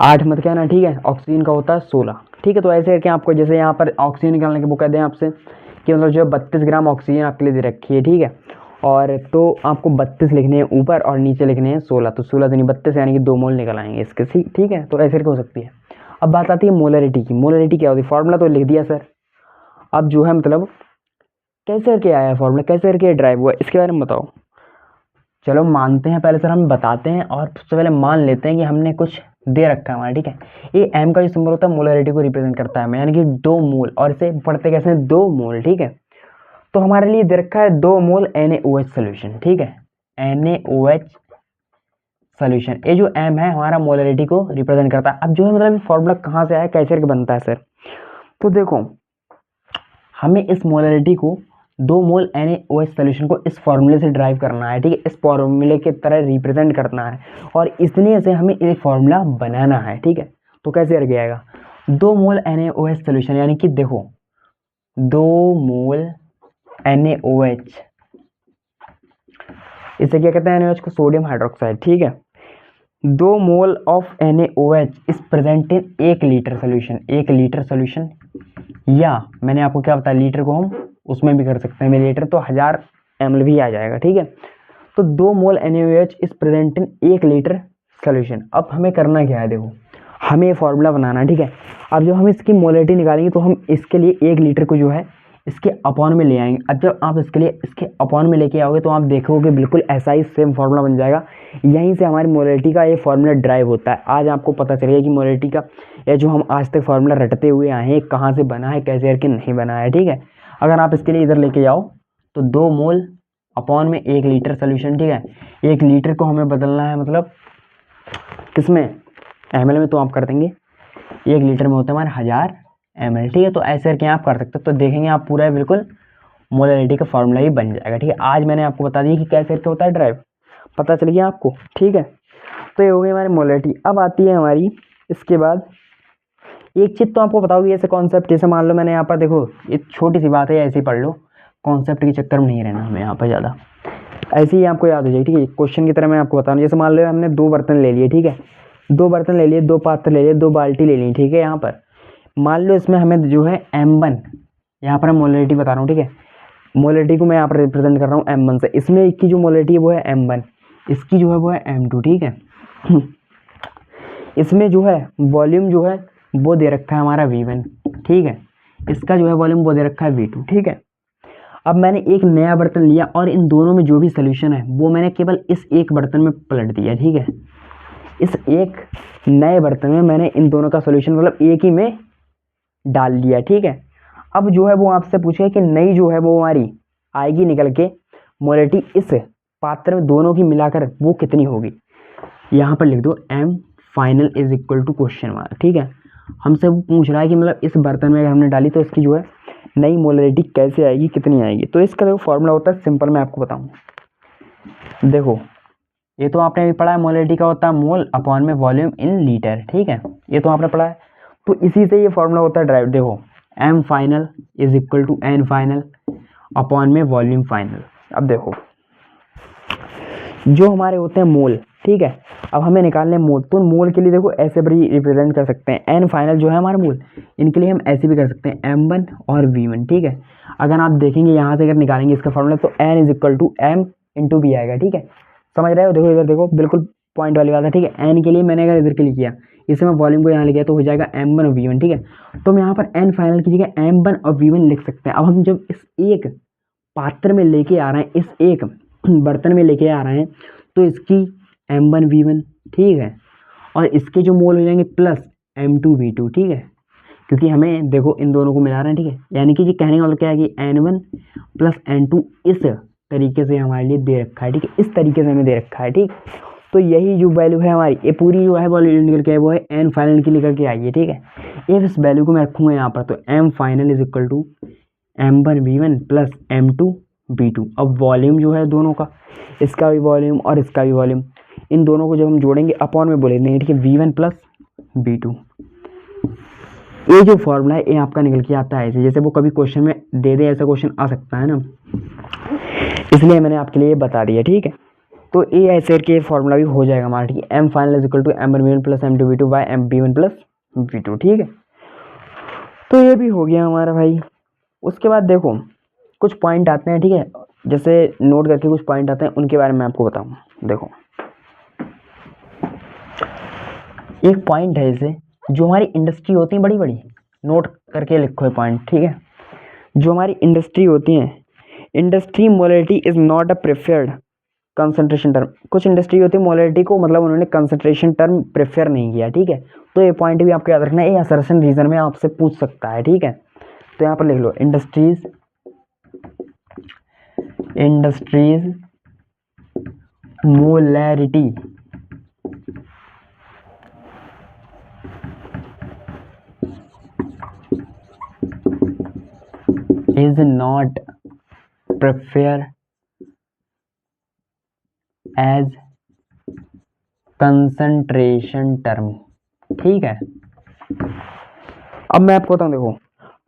A: 8 मत कहना, ठीक है, ऑक्सीजन का होता है 16, ठीक है। तो ऐसे करके आपको जैसे यहाँ पर ऑक्सीजन निकालने के वो कहते हैं आपसे कि मतलब जो 32 ग्राम ऑक्सीजन आपके लिए दे रखी है, ठीक है, और तो आपको 32 लिखने हैं ऊपर और नीचे लिखने हैं 16, तो 16 दूनी 32 यानी कि 2 मोल निकल आएंगे इसके, ठीक है। तो ऐसे करके हो सकती है। अब बात आती है मोलरिटी की। मोलरिटी क्या होती है, फॉर्मूला तो लिख दिया सर, अब जो है मतलब कैसे करके आया फॉर्मूला, कैसे करके ड्राइव हुआ, इसके बारे में बताओ। चलो मानते हैं पहले सर, हम बताते हैं और सबसे पहले मान लेते हैं कि हमने कुछ दे रखा है हमारा, ठीक है। ये एम का जो सिंबल होता है मोलरिटी को रिप्रेजेंट करता है, यानी कि 2 मोल, और इसे पढ़ते कैसे हैं 2 मोल, ठीक है। तो हमारे लिए दे रखा है 2 मोल NaOH सोल्यूशन, ठीक है, NaOH सोल्यूशन। ये जो एम है हमारा मोलरिटी को रिप्रेजेंट करता है। अब जो है मतलब फॉर्मूला कहाँ से आया, कैसे करके बनता है सर, तो देखो हमें इस मोलरिटी को 2 मोल NaOH सोल्यूशन को इस फॉर्मूले से ड्राइव करना है, ठीक है, इस फॉर्मूले के तरह रिप्रेजेंट करना है, और इसलिए से हमें ये फॉर्मूला बनाना है, ठीक है। तो कैसे करके आएगा, 2 मोल NaOH सोल्यूशन, यानी कि देखो 2 मोल NaOH, इसे क्या कहते हैं, NaOH को सोडियम हाइड्रोक्साइड, ठीक है। 2 mole of NaOH is present in 1 litre solution, 1 litre solution, या मैंने आपको क्या बताया लीटर को हम उसमें भी कर सकते हैं, मिलीलीटर तो 1000 ml भी आ जाएगा, ठीक है। तो 2 मोल NaOH is present in 1 litre solution. अब हमें करना क्या है, देखो हमें फॉर्मूला बनाना है, ठीक है। अब जब हम इसकी मोलरिटी निकालेंगे तो हम इसके लिए 1 लीटर को जो है इसके अपॉन में ले आएंगे। अब जब आप इसके लिए इसके अपॉन में लेके आओगे तो आप देखोगे बिल्कुल ऐसा ही सेम फार्मूला बन जाएगा। यहीं से हमारी मोलरिटी का ये फार्मूला ड्राइव होता है। आज आपको पता चलेगा कि मोलरिटी का ये जो हम आज तक फार्मूला रटते हुए आए हैं कहाँ से बना है, कैसे करके नहीं बना है, ठीक है। अगर आप इसके लिए इधर लेके जाओ तो 2 मोल अपॉन में 1 लीटर सोल्यूशन, ठीक है। 1 लीटर को हमें बदलना है मतलब किसमें, ml में, तो आप कर देंगे 1 लीटर में होता है हमारे 1000 ml, ठीक है। तो ऐसे करके आप कर सकते हो, तो देखेंगे आप पूरा बिल्कुल मोलरिटी का फार्मूला ही बन जाएगा, ठीक है। आज मैंने आपको बता दिया कि कैसे करके होता है ड्राइव, पता चल गया आपको, ठीक है। तो ये हो गई हमारी मोलरिटी। अब आती है हमारी इसके बाद एक चीज़ तो आपको बताओगी, ऐसे कॉन्सेप्ट, जैसे मान लो मैंने यहाँ पर देखो एक छोटी सी बात है, ऐसे ही पढ़ लो, कॉन्सेप्ट के चक्कर में नहीं रहना हमें यहाँ पर ज़्यादा, ऐसे ही आपको याद हो जाए, ठीक है। क्वेश्चन की तरह मैं आपको बता रहा हूँ, जैसे मान लो हमने 2 बर्तन ले लिए, ठीक है, 2 बर्तन ले लिए, 2 पात्र ले लिए, 2 बाल्टी ले ली, ठीक है। यहाँ पर मान लो इसमें हमें जो है M1, यहाँ पर मैं मोलरिटी बता रहा हूँ, ठीक है, मोलरिटी को मैं यहाँ पर रिप्रेजेंट कर रहा हूँ M1 से। इसमें एक की जो मोलरिटी है वो है M1, इसकी जो है वो है M2, ठीक है। इसमें जो है वॉल्यूम जो है वो दे रखा है हमारा V1, ठीक है, इसका जो है वॉल्यूम वो दे रखा है V2, ठीक है। अब मैंने एक नया बर्तन लिया और इन दोनों में जो भी सोल्यूशन है वो मैंने केवल इस एक बर्तन में पलट दिया, ठीक है। इस एक नए बर्तन में मैंने इन दोनों का सोल्यूशन मतलब एक ही में डाल लिया, ठीक है। अब जो है वो आपसे पूछेगा कि नई जो है वो हमारी आएगी निकल के मोलरिटी इस पात्र में दोनों की मिलाकर वो कितनी होगी। यहाँ पर लिख दो M final is equal to question mark, ठीक है। हमसे वो पूछ रहा है कि मतलब इस बर्तन में अगर हमने डाली तो इसकी जो है नई मोलरिटी कैसे आएगी, कितनी आएगी। तो इसका देखो फॉर्मूला होता है सिंपल, मैं आपको बताऊँ। देखो ये तो आपने भी पढ़ा है, मोलरिटी का होता है मोल अपॉन में वॉल्यूम इन लीटर, ठीक है, ये तो आपने पढ़ा है। तो इसी से ये फॉर्मूला होता है ड्राइव। देखो M final is equal to N final upon में वॉल्यूम फाइनल। अब देखो जो हमारे होते हैं मोल, ठीक है, अब हमें निकालने मोल, तो मोल के लिए देखो ऐसे भी रिप्रेजेंट कर सकते हैं। N फाइनल जो है हमारा मोल, इनके लिए हम ऐसे भी कर सकते हैं M1 और V1, ठीक है। अगर आप देखेंगे यहाँ से अगर निकालेंगे इसका फॉर्मूला तो N is equal to M into V आएगा, ठीक है। समझ रहे हो, देखो इधर देखो बिल्कुल पॉइंट वाली बात है, ठीक है। N के लिए मैंने अगर इधर के लिए किया, इसे मैं वॉल्यूम को यहाँ ले गया तो हो जाएगा M1 और V1, ठीक है। तो हम यहाँ पर N फाइनल की जगह M1 और V1 लिख सकते हैं। अब हम जब इस एक पात्र में लेके आ रहे हैं, इस एक बर्तन में लेके आ रहे हैं, तो इसकी M1 V1, ठीक है, और इसके जो मोल हो जाएंगे प्लस M2 V2, ठीक है, क्योंकि हमें देखो इन दोनों को मिला रहे हैं, ठीक है। यानी कि जी कहने का मतलब क्या है कि N1 प्लस N2 इस तरीके से हमारे लिए दे रखा है, ठीक है, इस तरीके से हमें दे रखा है, ठीक। तो यही जो वैल्यू है हमारी, ये पूरी जो है वैल्यू निकल के वो है एन फाइनल की निकल के आई है, ठीक है। ये इस वैल्यू को मैं रखूँगा यहाँ पर, तो M final is equal to M1V1 plus M2V2। अब वॉल्यूम जो है दोनों का, इसका भी वॉल्यूम और इसका भी वॉल्यूम, इन दोनों को जब हम जोड़ेंगे अपॉन में बोले देंगे, ठीक है, V1 प्लस V2। ये जो फॉर्मूला है ये आपका निकल के आता है ऐसे, जैसे वो कभी क्वेश्चन में दे दे, ऐसा क्वेश्चन आ सकता है ना, इसलिए मैंने आपके लिए ये बता दिया, ठीक है। तो ये ऐसे के फॉर्मूला भी हो जाएगा हमारा, ठीक है। M final is equal to M1V1 plus M2V2 by M1 plus V2, ठीक है। तो ये भी हो गया हमारा भाई। उसके बाद देखो कुछ पॉइंट आते हैं, ठीक है, जैसे नोट करके कुछ पॉइंट आते हैं, उनके बारे में आपको बताऊँ। देखो एक पॉइंट है जैसे, जो हमारी इंडस्ट्री होती है बड़ी बड़ी, नोट करके लिखो ये पॉइंट, ठीक है। जो हमारी इंडस्ट्री होती है, industry molarity is not a preferred concentration term. कुछ इंडस्ट्री होती है मोलरिटी को मतलब उन्होंने कंसंट्रेशन टर्म प्रेफर नहीं किया, ठीक है। तो ये पॉइंट भी आपको याद रखना है, ये असर्शन रीजन में आपसे पूछ सकता है, ठीक है। तो यहाँ पर लिख लो industries molarity is not preferred as concentration term, ठीक है। अब मैं आपको बताऊं, देखो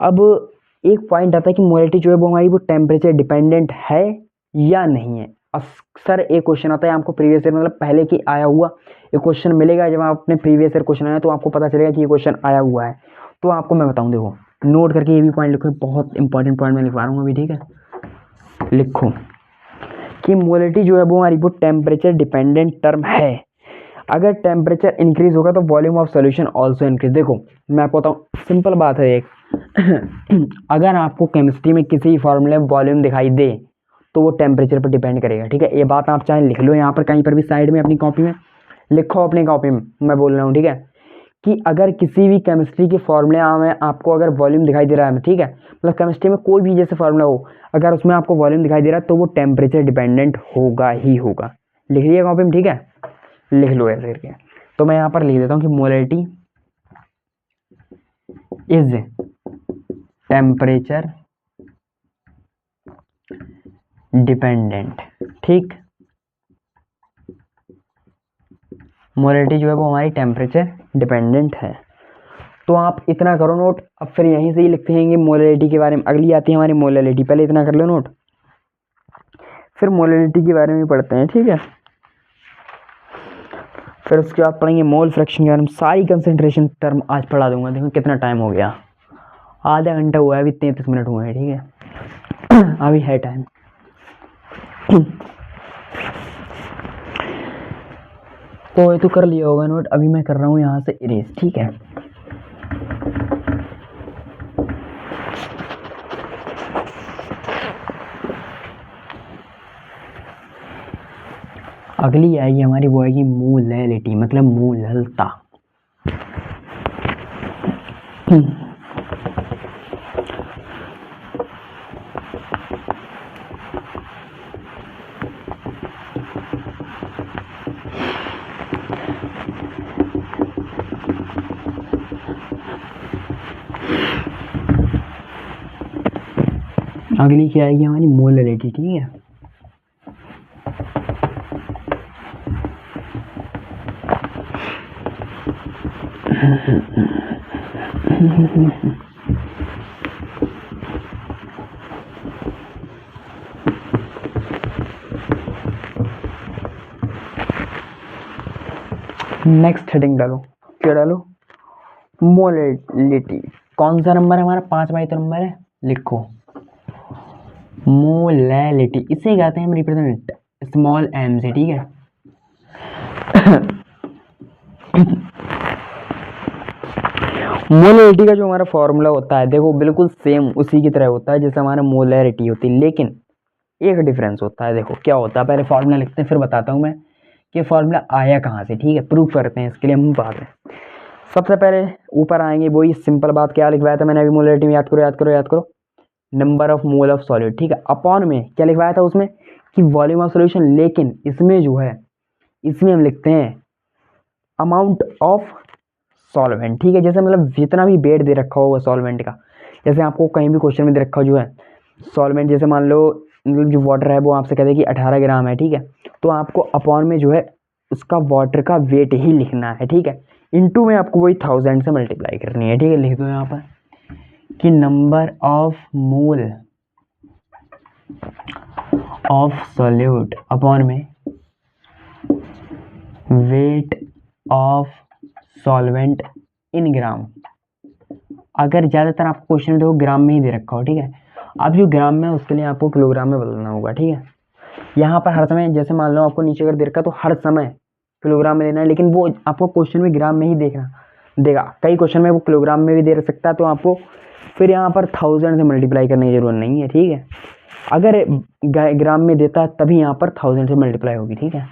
A: अब एक पॉइंट आता है कि मोलरिटी जो है वो हमारी वो टेम्परेचर डिपेंडेंट है या नहीं है। अक्सर एक क्वेश्चन आता है आपको प्रीवियस ईयर मतलब पहले की आया हुआ एक क्वेश्चन मिलेगा, जब आप अपने प्रीवियस ईयर क्वेश्चन आया तो आपको पता चलेगा कि ये क्वेश्चन आया हुआ है। तो आपको मैं बताऊं, देखो नोट करके ये भी पॉइंट लिखो, बहुत इंपॉर्टेंट पॉइंट मैं लिखवा रहा हूँ अभी, ठीक है। लिखो कि मोलरिटी जो है वो हमारी वो टेम्परेचर डिपेंडेंट टर्म है। अगर टेम्परेचर इंक्रीज होगा तो volume of solution also increase. देखो मैं आपको बताऊँ, सिंपल बात है एक अगर आपको केमिस्ट्री में किसी फॉर्मूले में वॉल्यूम दिखाई दे तो वो टेम्परेचर पर डिपेंड करेगा, ठीक है। ये बात आप चाहे लिख लो यहाँ पर कहीं पर भी साइड में अपनी कॉपी में लिखो, अपनी कॉपी में मैं बोल रहा हूँ, ठीक है, कि अगर किसी भी केमिस्ट्री के फॉर्मूले में आपको अगर वॉल्यूम दिखाई दे रहा है, ठीक है, मतलब केमिस्ट्री में कोई भी जैसे फॉर्मूला हो, अगर उसमें आपको वॉल्यूम दिखाई दे रहा है तो वो टेम्परेचर डिपेंडेंट होगा ही होगा। लिख लिया कॉपी में, ठीक है, लिख लो ऐसे करके। तो मैं यहाँ पर लिख देता हूँ कि मोलरिटी इज टेम्परेचर डिपेंडेंट, ठीक। मोलरिटी जो है वो हमारी टेम्परेचर डिपेंडेंट है। तो आप इतना करो नोट। अब फिर यहीं से ही लिखते हैं मोलरिटी के बारे में, अगली आती है हमारी मोलरिटी, पहले इतना कर लो नोट, फिर मोलरिटी के बारे में पढ़ते हैं, ठीक है। फिर उसके बाद पढ़ेंगे मोल फ्रैक्शन के बारे में, सारी कंसंट्रेशन टर्म आज पढ़ा दूंगा। देखो कितना टाइम हो गया, आधा घंटा हुआ है, अभी 33 मिनट हुए हैं, ठीक है अभी है टाइम तो ये तो कर लिया होगा नोट। अभी मैं कर रहा हूँ यहाँ से इरेज, ठीक है। अगली आएगी हमारी, वो आएगी मोलैलिटी, मतलब मोललता। अगली क्या आएगी हमारी मोलैलिटी, ठीक है। नेक्स्ट हेडिंग डालो, क्या डालो, मोलैलिटी। कौन सा नंबर है हमारा, 5 तो नंबर है, लिखो मोलैलिटी। इसे कहते हैं हम रिप्रेजेंट स्मॉल m से, ठीक है मोलैलिटी का जो हमारा फॉर्मूला होता है, देखो बिल्कुल सेम उसी की तरह होता है जैसे हमारा मोलैरिटी होती है, लेकिन एक डिफरेंस होता है। देखो क्या होता है, पहले फॉर्मूला लिखते हैं फिर बताता हूँ मैं कि फॉर्मूला आया कहाँ से, ठीक है। प्रूफ करते हैं इसके लिए हम बाद में। सबसे पहले ऊपर आएंगे, वही सिंपल बात, क्या लिखवाया था मैंने अभी मोलैरिटी में, याद करो याद करो याद करो, number of mole of solid, ठीक है। अपॉन में क्या लिखवाया था उसमें, कि वॉल्यूम ऑफ सॉल्यूशन, लेकिन इसमें जो है इसमें हम लिखते हैं अमाउंट ऑफ सॉल्वेंट, ठीक है। जैसे मतलब जितना भी वेट दे रखा होगा सॉल्वेंट का, जैसे आपको कहीं भी क्वेश्चन में दे रखा हो जो है सॉल्वेंट, जैसे मान लो मतलब जो वाटर है वो आपसे कहते हैं कि 18 ग्राम है, ठीक है। तो आपको अपॉन में जो है उसका वाटर का वेट ही लिखना है, ठीक है। इनटू में आपको वही 1000 से मल्टीप्लाई करनी है, ठीक है। लिख दो यहाँ पर कि number of mole of solute upon में वेट ऑफ सॉल्वेंट इन ग्राम। अगर ज़्यादातर आपको क्वेश्चन देखो ग्राम में ही दे रखा हो, ठीक है। अब जो ग्राम में उसके लिए आपको किलोग्राम में बदलना होगा, ठीक है। यहाँ पर हर समय जैसे मान लो आपको नीचे अगर दे रखा तो हर समय किलोग्राम में लेना है, लेकिन वो आपको क्वेश्चन में ग्राम में ही देखना देगा। कई क्वेश्चन में वो किलोग्राम में भी दे सकता है, तो आपको फिर यहाँ पर 1000 से मल्टीप्लाई करने की जरूरत नहीं है, ठीक है। अगर ग्राम में देता है तभी यहाँ पर 1000 से मल्टीप्लाई होगी, ठीक है।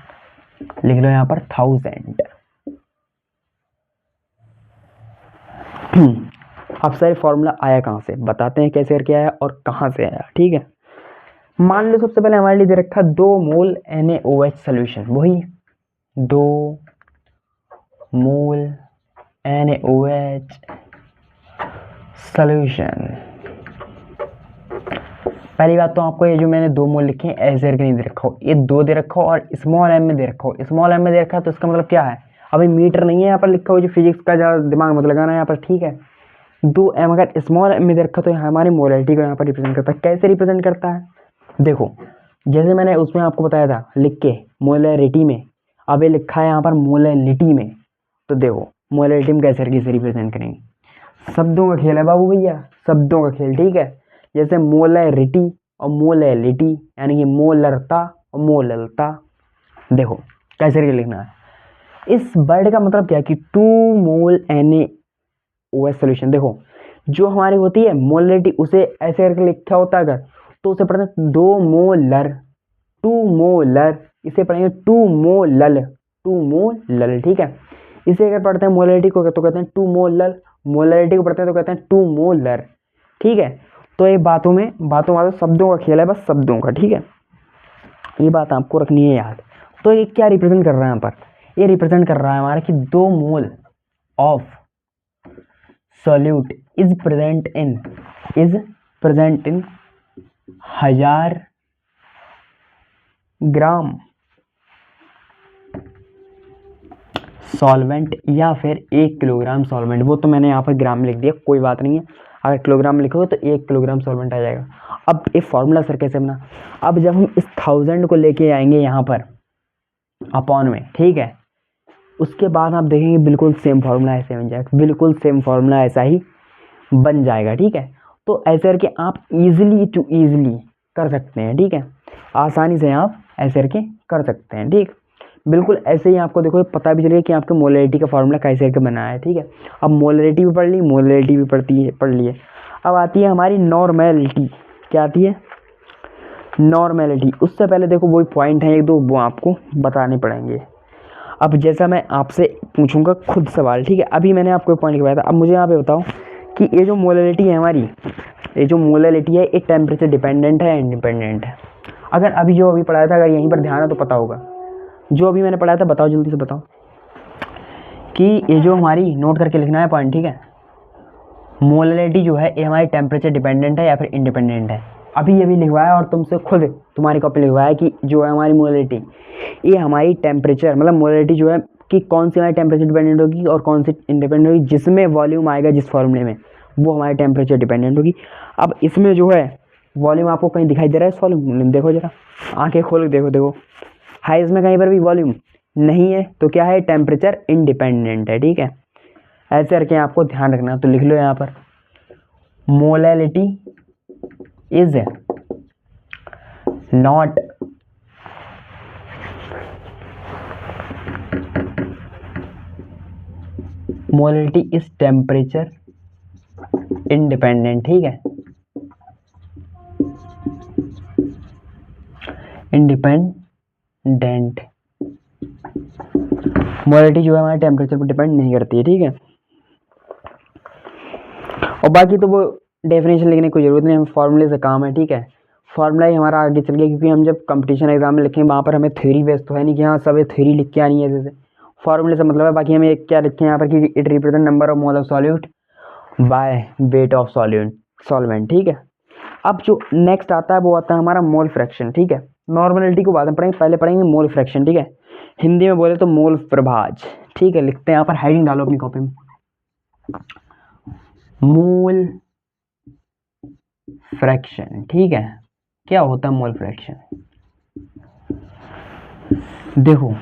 A: लिख लो यहाँ पर 1000। अब सर फॉर्मूला आया कहाँ से, बताते हैं कैसे करके आया और कहाँ से आया, ठीक है। मान लो सबसे पहले हमारे लिए दे रखा 2 मोल NaOH सोल्यूशन, वही 2 मोल NaOH सोल्यूशन। पहली बात तो आपको ये जो मैंने 2 मोल लिखे हैं ऐसे करके नहीं दे रखा हो, ये 2 दे रखा हो और स्मॉल m में दे रखा हो। स्मॉल m में दे रखा है तो इसका मतलब क्या है, अभी मीटर नहीं है यहाँ पर लिखा हो, जो फिजिक्स का ज़्यादा दिमाग मत लगाना यहाँ पर, ठीक है। 2m अगर स्मॉल m में दे रखा तो हमारी मोलैरिटी को यहाँ पर रिप्रेजेंट करता है। कैसे रिप्रेजेंट करता है, देखो जैसे मैंने उसमें आपको बताया था लिख के मोलैरिटी में, अब ये लिखा है यहाँ पर मोलैलिटी में। तो देखो मोलैरिटी में कैसे रिप्रेजेंट करेंगे, शब्दों का खेल है बाबू भैया, शब्दों का खेल, ठीक है। जैसे मोलैरिटी और मोलैलिटी यानी कि मोलरता और मोललता, देखो कैसे करके लिखना है। इस वर्ड का मतलब क्या है कि 2 मोल NaOH सोल्यूशन। देखो जो हमारी होती है मोलरिटी उसे ऐसे करके लिखा होता है अगर, तो उसे पढ़ते हैं 2 मोलर, 2 मोलर, इसे पढ़ेंगे 2 मोलल, 2 मोलल, ठीक है। इसे अगर पढ़ते हैं मोलरिटी को तो कहते हैं 2 मोलल, मोलरिटी को पढ़ते हैं तो कहते हैं 2 मोलर, ठीक है। तो ये बातों शब्दों का खेल है, बस शब्दों का, ठीक है। ये बात आपको रखनी है याद। तो ये क्या रिप्रेजेंट कर रहा है यहाँ पर, ये रिप्रेजेंट कर रहा है हमारा कि 2 mole of solute is present in 1000 gram solvent या फिर 1 किलोग्राम सॉल्वेंट। वो तो मैंने यहाँ पर ग्राम लिख दिया, कोई बात नहीं है। अगर किलोग्राम में लिखोगे तो 1 किलोग्राम सॉल्वेंट आ जाएगा। अब ये फॉर्मूला सर कैसे बना, अब जब हम इस 1000 को लेके आएंगे यहाँ पर अपॉन में, ठीक है, उसके बाद आप देखेंगे बिल्कुल सेम फार्मूला ऐसे बन जाएगा, बिल्कुल सेम फार्मूला ऐसा ही बन जाएगा, ठीक है। तो ऐसे करके आप इजीली टू इजीली कर सकते हैं, ठीक है। आसानी से आप ऐसे करके कर सकते हैं, ठीक। बिल्कुल ऐसे ही आपको देखो पता भी चलेगा कि आपके मोलैरिटी का फार्मूला कैसे करके बना है, ठीक है। अब मोलैरिटी भी पढ़ ली, मोलैरिटी भी पढ़ लिए। अब आती है हमारी नॉर्मेलिटी। क्या आती है, नॉर्मेलिटी। उससे पहले देखो वही पॉइंट है 1-2 वो आपको बताने पड़ेंगे। अब जैसा मैं आपसे पूछूंगा खुद सवाल, ठीक है। अभी मैंने आपको पॉइंट लिखवाया था, अब मुझे यहाँ पे बताओ कि ये जो मोलैरिटी है हमारी, ये जो मोलैरिटी है ये टेम्परेचर डिपेंडेंट है इंडिपेंडेंट है। अगर अभी जो अभी पढ़ाया था अगर यहीं पर ध्यान है तो पता होगा, जो अभी मैंने पढ़ाया था बताओ जल्दी से बताओ कि ये जो हमारी नोट करके लिखना है पॉइंट, ठीक है। मोलैरिटी जो है ये हमारी टेम्परेचर डिपेंडेंट है या फिर इंडिपेंडेंट है। अभी ये भी लिखवाया और तुमसे खुद तुम्हारी कॉपी लिखवाया कि जो है हमारी मोलैरिटी ये हमारी टेम्परेचर मतलब मोलैरिटी जो है कि कौन सी हमारी टेम्परेचर डिपेंडेंट होगी और कौन सी इंडिपेंडेंट होगी, जिसमें वॉल्यूम आएगा जिस फॉर्मूले में वो हमारी टेम्परेचर डिपेंडेंट होगी। अब इसमें जो है वॉल्यूम आपको कहीं दिखाई दे रहा है, इस वॉल्यूम देखो जरा, आंखें खोल के देखो है इसमें कहीं पर भी वॉल्यूम नहीं है, तो क्या है टेम्परेचर इंडिपेंडेंट है, ठीक है। ऐसे करके आपको ध्यान रखना, तो लिख लो यहाँ पर molarity is not molarity is temperature independent, ठीक है, इंडिपेंडेंट। मोलैरिटी जो है हमारे टेम्परेचर पर डिपेंड नहीं करती है, ठीक है। और बाकी तो वो डेफिनेशन लिखने की कोई जरूरत नहीं, हमें फॉर्मूले से काम है, ठीक है। फार्मूला ही हमारा आगे चल गया, क्योंकि हम जब कंपटीशन एग्जाम में लिखें वहाँ पर हमें थ्योरी बेस्ड तो है नहीं कि हाँ सब थ्योरी लिख के आनी है जैसे, फार्मूले से मतलब है। बाकी हमें एक क्या लिखे हैं यहाँ पर कि it represent number of mole of solute by weight of solvent, ठीक है। अब जो नेक्स्ट आता है वो आता है हमारा मोल फ्रैक्शन, ठीक है। नॉर्मलिटी को बाद में पढ़ेंगे, पहले पढ़ेंगे मोल फ्रैक्शन, ठीक है। हिंदी में बोले तो मोल प्रभाज, ठीक है। लिखते हैं यहाँ पर, हेडिंग डालो अपनी कॉपी में, मोल फ्रैक्शन, ठीक है। क्या होता है मोल फ्रैक्शन? देखो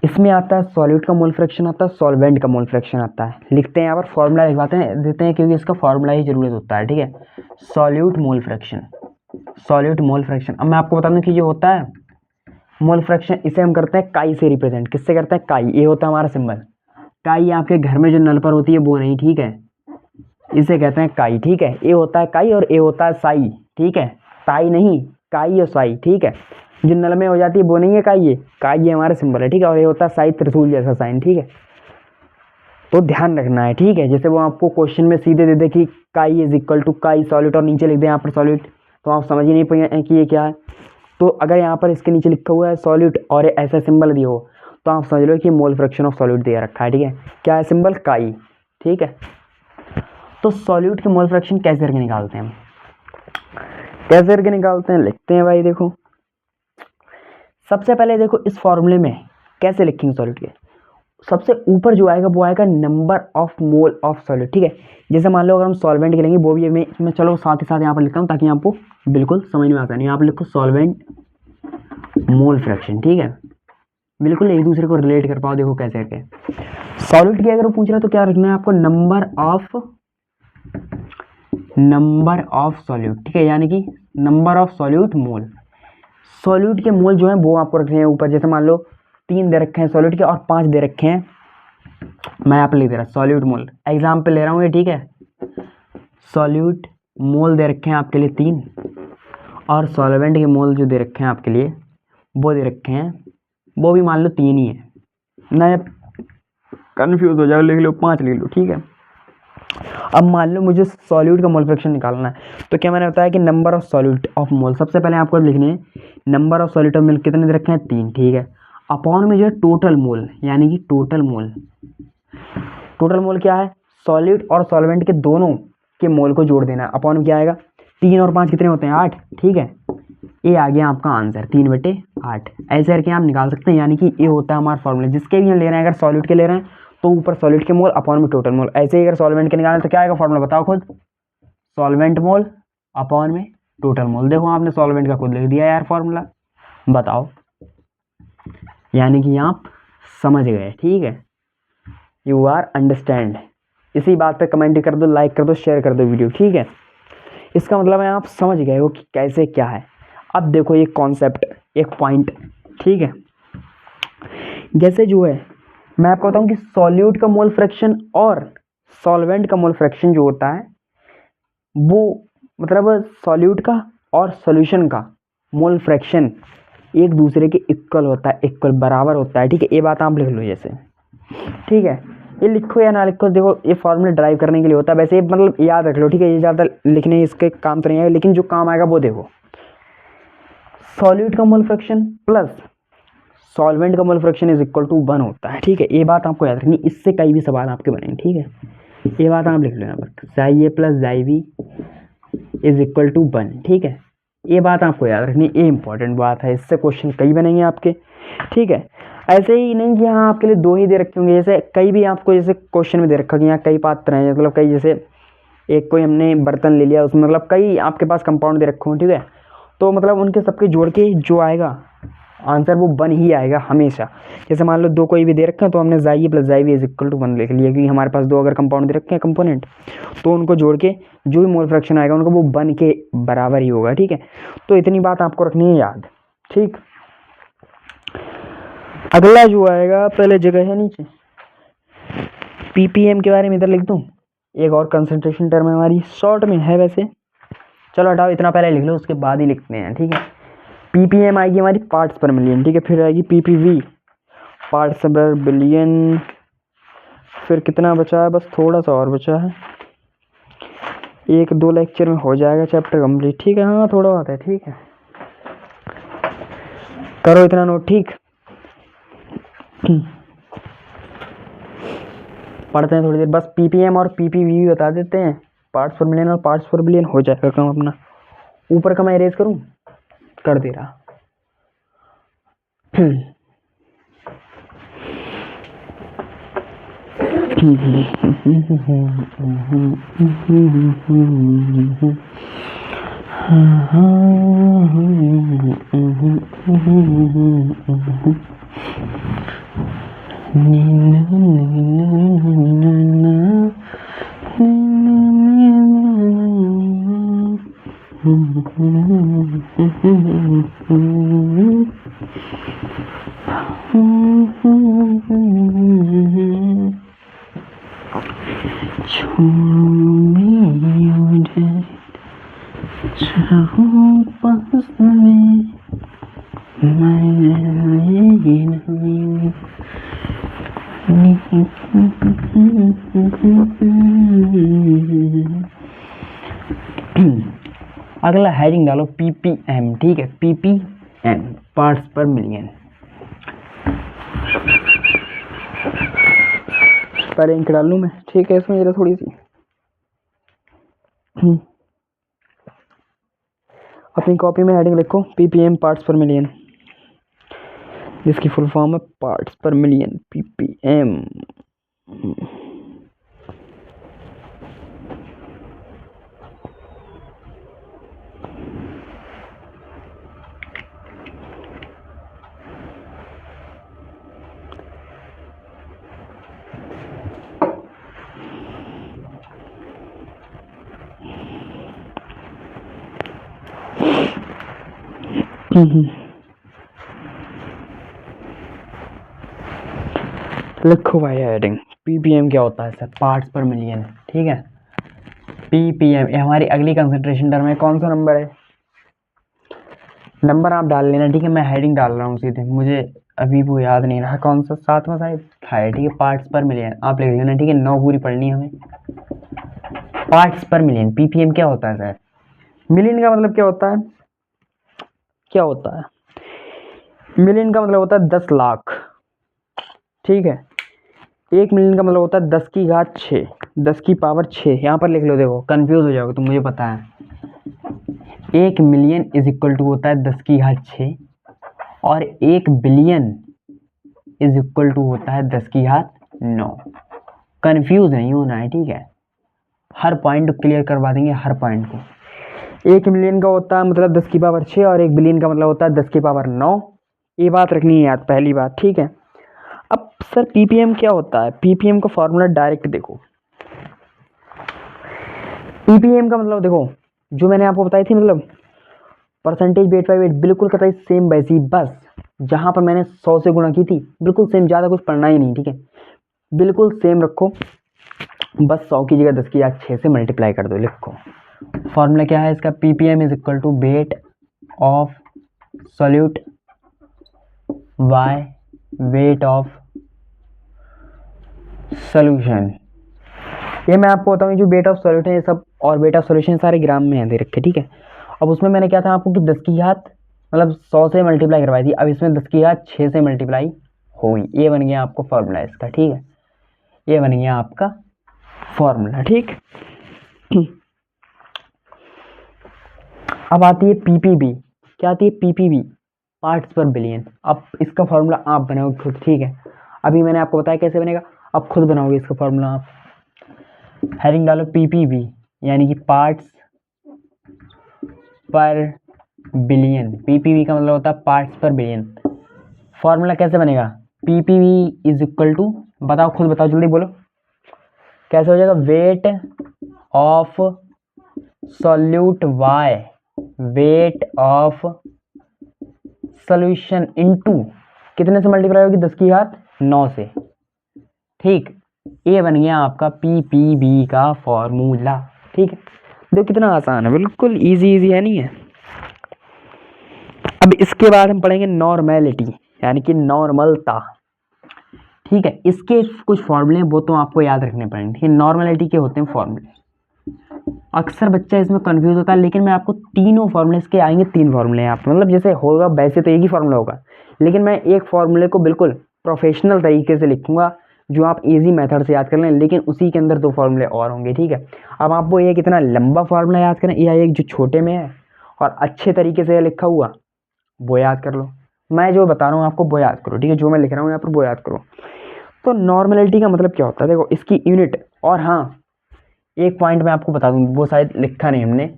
A: इसमें आता है सॉल्यूट का मोल फ्रैक्शन आता है, सॉल्वेंट का मोल फ्रैक्शन आता है। लिखते हैं यहाँ पर, फॉर्मूला लिखवाते हैं देते हैं क्योंकि इसका फॉर्मूला ही जरूरत होता है, ठीक है। Solute mole fraction, solute mole fraction. अब मैं आपको बता दूं कि जो होता है मोल फ्रैक्शन, इसे हम करते हैं काई से रिप्रेजेंट। किससे करते हैं? काई। ये होता है हमारा सिंबल काई, आपके घर में जो नल पर होती है वो नहीं, ठीक है। इसे कहते हैं काई, ठीक है। ए होता है काई और ए होता है साई, ठीक है। ताई नहीं, काई और साई, ठीक है। जो नल में हो जाती है वो नहीं है काई, ये हमारा सिंबल है, ठीक है। और ये होता है साई, त्रिशूल जैसा साइन, ठीक है। तो ध्यान रखना है, ठीक है। जैसे वो आपको क्वेश्चन में सीधे दे दे कि काई is equal to chi solute और नीचे लिख दे यहाँ पर सॉल्यूट, तो आप समझ ही नहीं पाए कि ये क्या है। तो अगर यहाँ पर इसके नीचे लिखा हुआ है सॉल्यूट और ऐसा सिंबल दिया हो तो आप समझ लो कि मोल फ्रैक्शन ऑफ सॉल्यूट दिया रखा है, ठीक है। क्या है सिंबल? काई, ठीक है। तो सॉल्यूट के मोल फ्रैक्शन कैसे करके निकालते हैं? कैसे करके निकालते हैं, लिखते हैं भाई। देखो सबसे पहले देखो इस फॉर्मूले में कैसे लिखेंगे सॉल्यूट के, सबसे ऊपर जो आएगा वो आएगा number of mole of solute, ठीक है। जैसे मान लो अगर हम सॉल्वेंट के लेंगे वो भी मैं चलो साथ ही साथ यहाँ पर लिखता हूँ ताकि आपको बिल्कुल समझ में आसानी। यहाँ पर लिखो सॉल्वेंट मोल फ्रैक्शन, ठीक है। बिल्कुल एक दूसरे को रिलेट कर पाओ। देखो कैसे करके सॉल्यूट की अगर वो पूछ रहा है तो क्या रखना है आपको? नंबर ऑफ सॉल्यूट, ठीक है। यानी कि number of solute mole, solute के मोल जो है वो आपको रखने हैं ऊपर। जैसे मान लो 3 दे रखे हैं सॉल्यूट के और 5 दे रखे हैं, मैं यहाँ पे लिख दे रहा सॉल्यूट मोल, एग्जाम्पल ले रहा हूँ ये, ठीक है। सॉल्यूट मोल दे रखे हैं आपके लिए 3 और सॉल्वेंट के मोल जो दे रखे हैं आपके लिए वो दे रखे हैं, वो भी मान लो 3 ही है ना, कन्फ्यूज हो जाओ, लिख लो 5 लिख लो, ठीक है। अब मान लो मुझे सॉल्यूट का मोल फ्रैक्शन निकालना है, तो क्या मैंने बताया कि number of solute of mole, सबसे पहले आपको लिखने हैं number of solute of mole कितने दे रखे हैं? 3, ठीक है। अपॉन में जो है टोटल मोल, यानी कि टोटल मोल क्या है? सॉल्यूट और सॉल्वेंट के दोनों के मोल को जोड़ देना है। अपॉन क्या आएगा? 3 और 5 कितने होते हैं? 8, ठीक है। ये आ गया आपका आंसर 3/8। ऐसे करके आप निकाल सकते हैं, यानी कि ये होता है हमारा फॉर्मूला। जिसके भी हम ले रहे हैं, अगर सॉल्यूट के ले रहे हैं तो ऊपर सॉल्यूट के मोल अपॉन में टोटल मोल। ऐसे ही अगर सॉल्वेंट के निकालें तो क्या आएगा फॉर्मूला? बताओ खुद, सॉल्वेंट मोल अपॉन में टोटल मोल। देखो आपने सॉल्वेंट का खुद लिख दिया यार फॉर्मूला, बताओ। यानी कि आप समझ गए, ठीक है। You are understand. इसी बात पे कमेंट कर दो, लाइक कर दो, शेयर कर दो वीडियो, ठीक है। इसका मतलब है आप समझ गए हो कि कैसे क्या है। अब देखो ये कॉन्सेप्ट, एक पॉइंट, ठीक है। जैसे जो है मैं आपको बताऊं कि सॉल्यूट का मोल फ्रैक्शन और सॉल्वेंट का मोल फ्रैक्शन जो होता है वो मतलब सॉल्यूट का और सॉल्यूशन का मोल फ्रैक्शन एक दूसरे के इक्वल होता है, इक्वल बराबर होता है, ठीक है। ये बात आप लिख लो जैसे, ठीक है। ये लिखो या ना लिखो, देखो ये फॉर्मूला ड्राइव करने के लिए होता है, वैसे मतलब याद रख लो, ठीक है। ये ज़्यादा लिखने इसके काम तो नहीं आएगा, लेकिन जो काम आएगा वो देखो, सॉल्यूट का मोल फ्रैक्शन प्लस सॉल्वेंट का mole fraction is equal to 1 होता है, ठीक है। ये बात आपको याद रखनी, इससे कई भी सवाल आपके बनेंगे, ठीक है। ये बात आप लिख लो यहाँ पर, psi A plus psi B is equal to 1, ठीक है। ये बात आपको याद रखनी, ये इंपॉर्टेंट बात है, इससे क्वेश्चन कई बनेंगे आपके, ठीक है। ऐसे ही नहीं कि हाँ आपके लिए 2 ही दे रखे होंगे, जैसे कई भी आपको जैसे क्वेश्चन में दे रखा कि यहाँ कई पात्र हैं, मतलब कई, जैसे एक कोई हमने बर्तन ले लिया उसमें मतलब कई आपके पास कंपाउंड दे रखे हों, ठीक है। तो मतलब उनके सबके जोड़ के जो आएगा आंसर वो 1 ही आएगा हमेशा। जैसे मान लो 2 कोई भी दे रखे हैं तो हमने जाई प्लस जाई भी इज इक्वल टू 1 लिख लिया, क्योंकि हमारे पास 2 अगर कंपाउंड दे रखे हैं कंपोनेंट, तो उनको जोड़ के जो भी मोल फ्रैक्शन आएगा उनको वो 1 के बराबर ही होगा, ठीक है। तो इतनी बात आपको रखनी है याद, ठीक। अगला जो आएगा, पहले जगह है नीचे, पीपीएम के बारे में इधर लिख दूं, एक और कंसंट्रेशन टर्म है हमारी, शॉर्ट में है वैसे, चलो हटाओ इतना पहले लिख लो, उसके बाद ही लिखते हैं, ठीक है। पीपीएम आएगी हमारी पार्ट्स पर मिलियन, ठीक है। फिर आएगी पीपीवी पार्ट्स पर बिलियन, फिर कितना बचा है? बस थोड़ा सा और बचा है, एक दो लेक्चर में हो जाएगा चैप्टर कंप्लीट। ठीक है, हाँ थोड़ा बहुत है। ठीक है, करो इतना नोट। ठीक, पढ़ते हैं थोड़ी देर बस। पीपीएम और पीपीवी भी बता देते हैं, पार्ट्स पर मिलियन और पार्ट्स पर बिलियन हो जाएगा काम अपना। ऊपर का मैं इरेज करूं, कर दे रहा। अगला हेडिंग डालो पीपीएम। ठीक है, पीपीएम पार्ट्स पर मिलियन। पहले इंक डाल लूं मैं। ठीक है, इसमें जरा थोड़ी सी अपनी कॉपी में हेडिंग लिखो पीपीएम पार्ट्स पर मिलियन, जिसकी फुल फॉर्म है पार्ट्स पर मिलियन, पीपीएम। लिखो भाई हेडिंग पीपीएम क्या होता है सर, पार्ट्स पर मिलियन। ठीक है, पीपीएम ये हमारी अगली कंसंट्रेशन टर्म है। कौन सा नंबर है, नंबर आप डाल लेना। ठीक है, मैं हेडिंग डाल रहा हूँ सीधे, मुझे अभी वो याद नहीं रहा कौन सा, 7वां शायद है। ठीक है, पार्ट्स पर मिलियन आप लिख लेना। ठीक है, 9 पूरी पढ़नी है हमें। पार्ट्स पर मिलियन, पीपीएम क्या होता है सर, मिलियन का मतलब क्या होता है, क्या होता है मिलियन का मतलब होता है 10 लाख। ठीक है, 1 मिलियन का मतलब होता है 10 की घात 6, 10 की पावर 6। यहाँ पर लिख लो, देखो कंफ्यूज हो जाओगे तो मुझे पता है। 1 मिलियन इज इक्वल टू होता है 10 की घात 6 और 1 बिलियन इज इक्वल टू होता है 10 की घात 9। कंफ्यूज नहीं होना है। ठीक है, हर पॉइंट को क्लियर करवा देंगे, हर पॉइंट को। 1 मिलियन का होता है मतलब 10 की पावर 6 और 1 बिलियन का मतलब होता है 10 की पावर 9। ये बात रखनी है याद, पहली बात। ठीक है, अब सर पीपीएम क्या होता है, पीपीएम का फॉर्मूला डायरेक्ट देखो। पीपीएम का मतलब देखो, जो मैंने आपको बताई थी, मतलब परसेंटेज वेट बाई वेट, बिल्कुल कतई सेम वैसी, बस जहां पर मैंने 100 से गुणा की थी बिल्कुल सेम, ज़्यादा कुछ पढ़ना ही नहीं। ठीक है, बिल्कुल सेम रखो, बस 100 की जगह 10 की घात 6 से मल्टीप्लाई कर दो। लिखो फॉर्मूला क्या है इसका, PPM is equal to weight of solute by weight of solution. ये मैं आपको बताऊँ, जो वेट ऑफ सॉल्यूशन ये सब और वेट ऑफ सॉल्यूशन सारे ग्राम में दे रखे। ठीक है, अब उसमें मैंने क्या था आपको कि 10 की घात मतलब 100 से मल्टीप्लाई करवाई थी, अब इसमें 10 की घात 6 से मल्टीप्लाई होगी। ये बन गया आपको फॉर्मूला इसका। ठीक है, ये बन गया आपका फॉर्मूला। ठीक, अब आती है पीपीबी। क्या आती है, पीपीबी पार्ट्स पर बिलियन। अब इसका फॉर्मूला आप बनाओगे खुद। ठीक है, अभी मैंने आपको बताया कैसे बनेगा, अब खुद बनाओगे इसका फॉर्मूला आप। हेडिंग डालो पीपीबी यानी कि पार्ट्स पर बिलियन। पीपीबी का मतलब होता है पार्ट्स पर बिलियन। फॉर्मूला कैसे बनेगा, पीपीबी इज इक्वल टू, बताओ खुद बताओ, जल्दी बोलो कैसे हो जाएगा, wait of solute Y wait of solution into कितने से मल्टीप्लाई होगी, 10 की घात 9 से। ठीक, ये बन गया आपका पीपीबी का फॉर्मूला। ठीक है, देखो कितना आसान है, बिल्कुल इजी इजी है, नहीं है। अब इसके बाद हम पढ़ेंगे नॉर्मेलिटी यानी कि नॉर्मलता। ठीक है, इसके कुछ फॉर्मूले हैं वो तो आपको याद रखने पड़ेंगे। ठीक है, नॉर्मेलिटी के होते हैं फॉर्मूले। अक्सर बच्चा इसमें कंफ्यूज होता है, लेकिन मैं आपको तीनों फार्मूले इसके आएंगे, 3 फार्मूले यहाँ पर, मतलब जैसे होगा वैसे तो एक ही फार्मूला होगा, लेकिन मैं एक फार्मूले को बिल्कुल प्रोफेशनल तरीके से लिखूंगा जो आप इजी मेथड से याद कर लें, लेकिन उसी के अंदर 2 फार्मूले और होंगे, ठीक है। अब आपको एक इतना लंबा फार्मूला याद करें या एक जो छोटे में है और अच्छे तरीके से लिखा हुआ वो याद कर लो। मैं जो बता रहा हूँ आपको वो याद करो, ठीक है, जो मैं लिख रहा हूँ यहाँ पर वो याद करो। तो नॉर्मलिटी का मतलब क्या होता है, देखो इसकी यूनिट, और हाँ एक पॉइंट मैं आपको बता दूं, वो शायद लिखा नहीं हमने,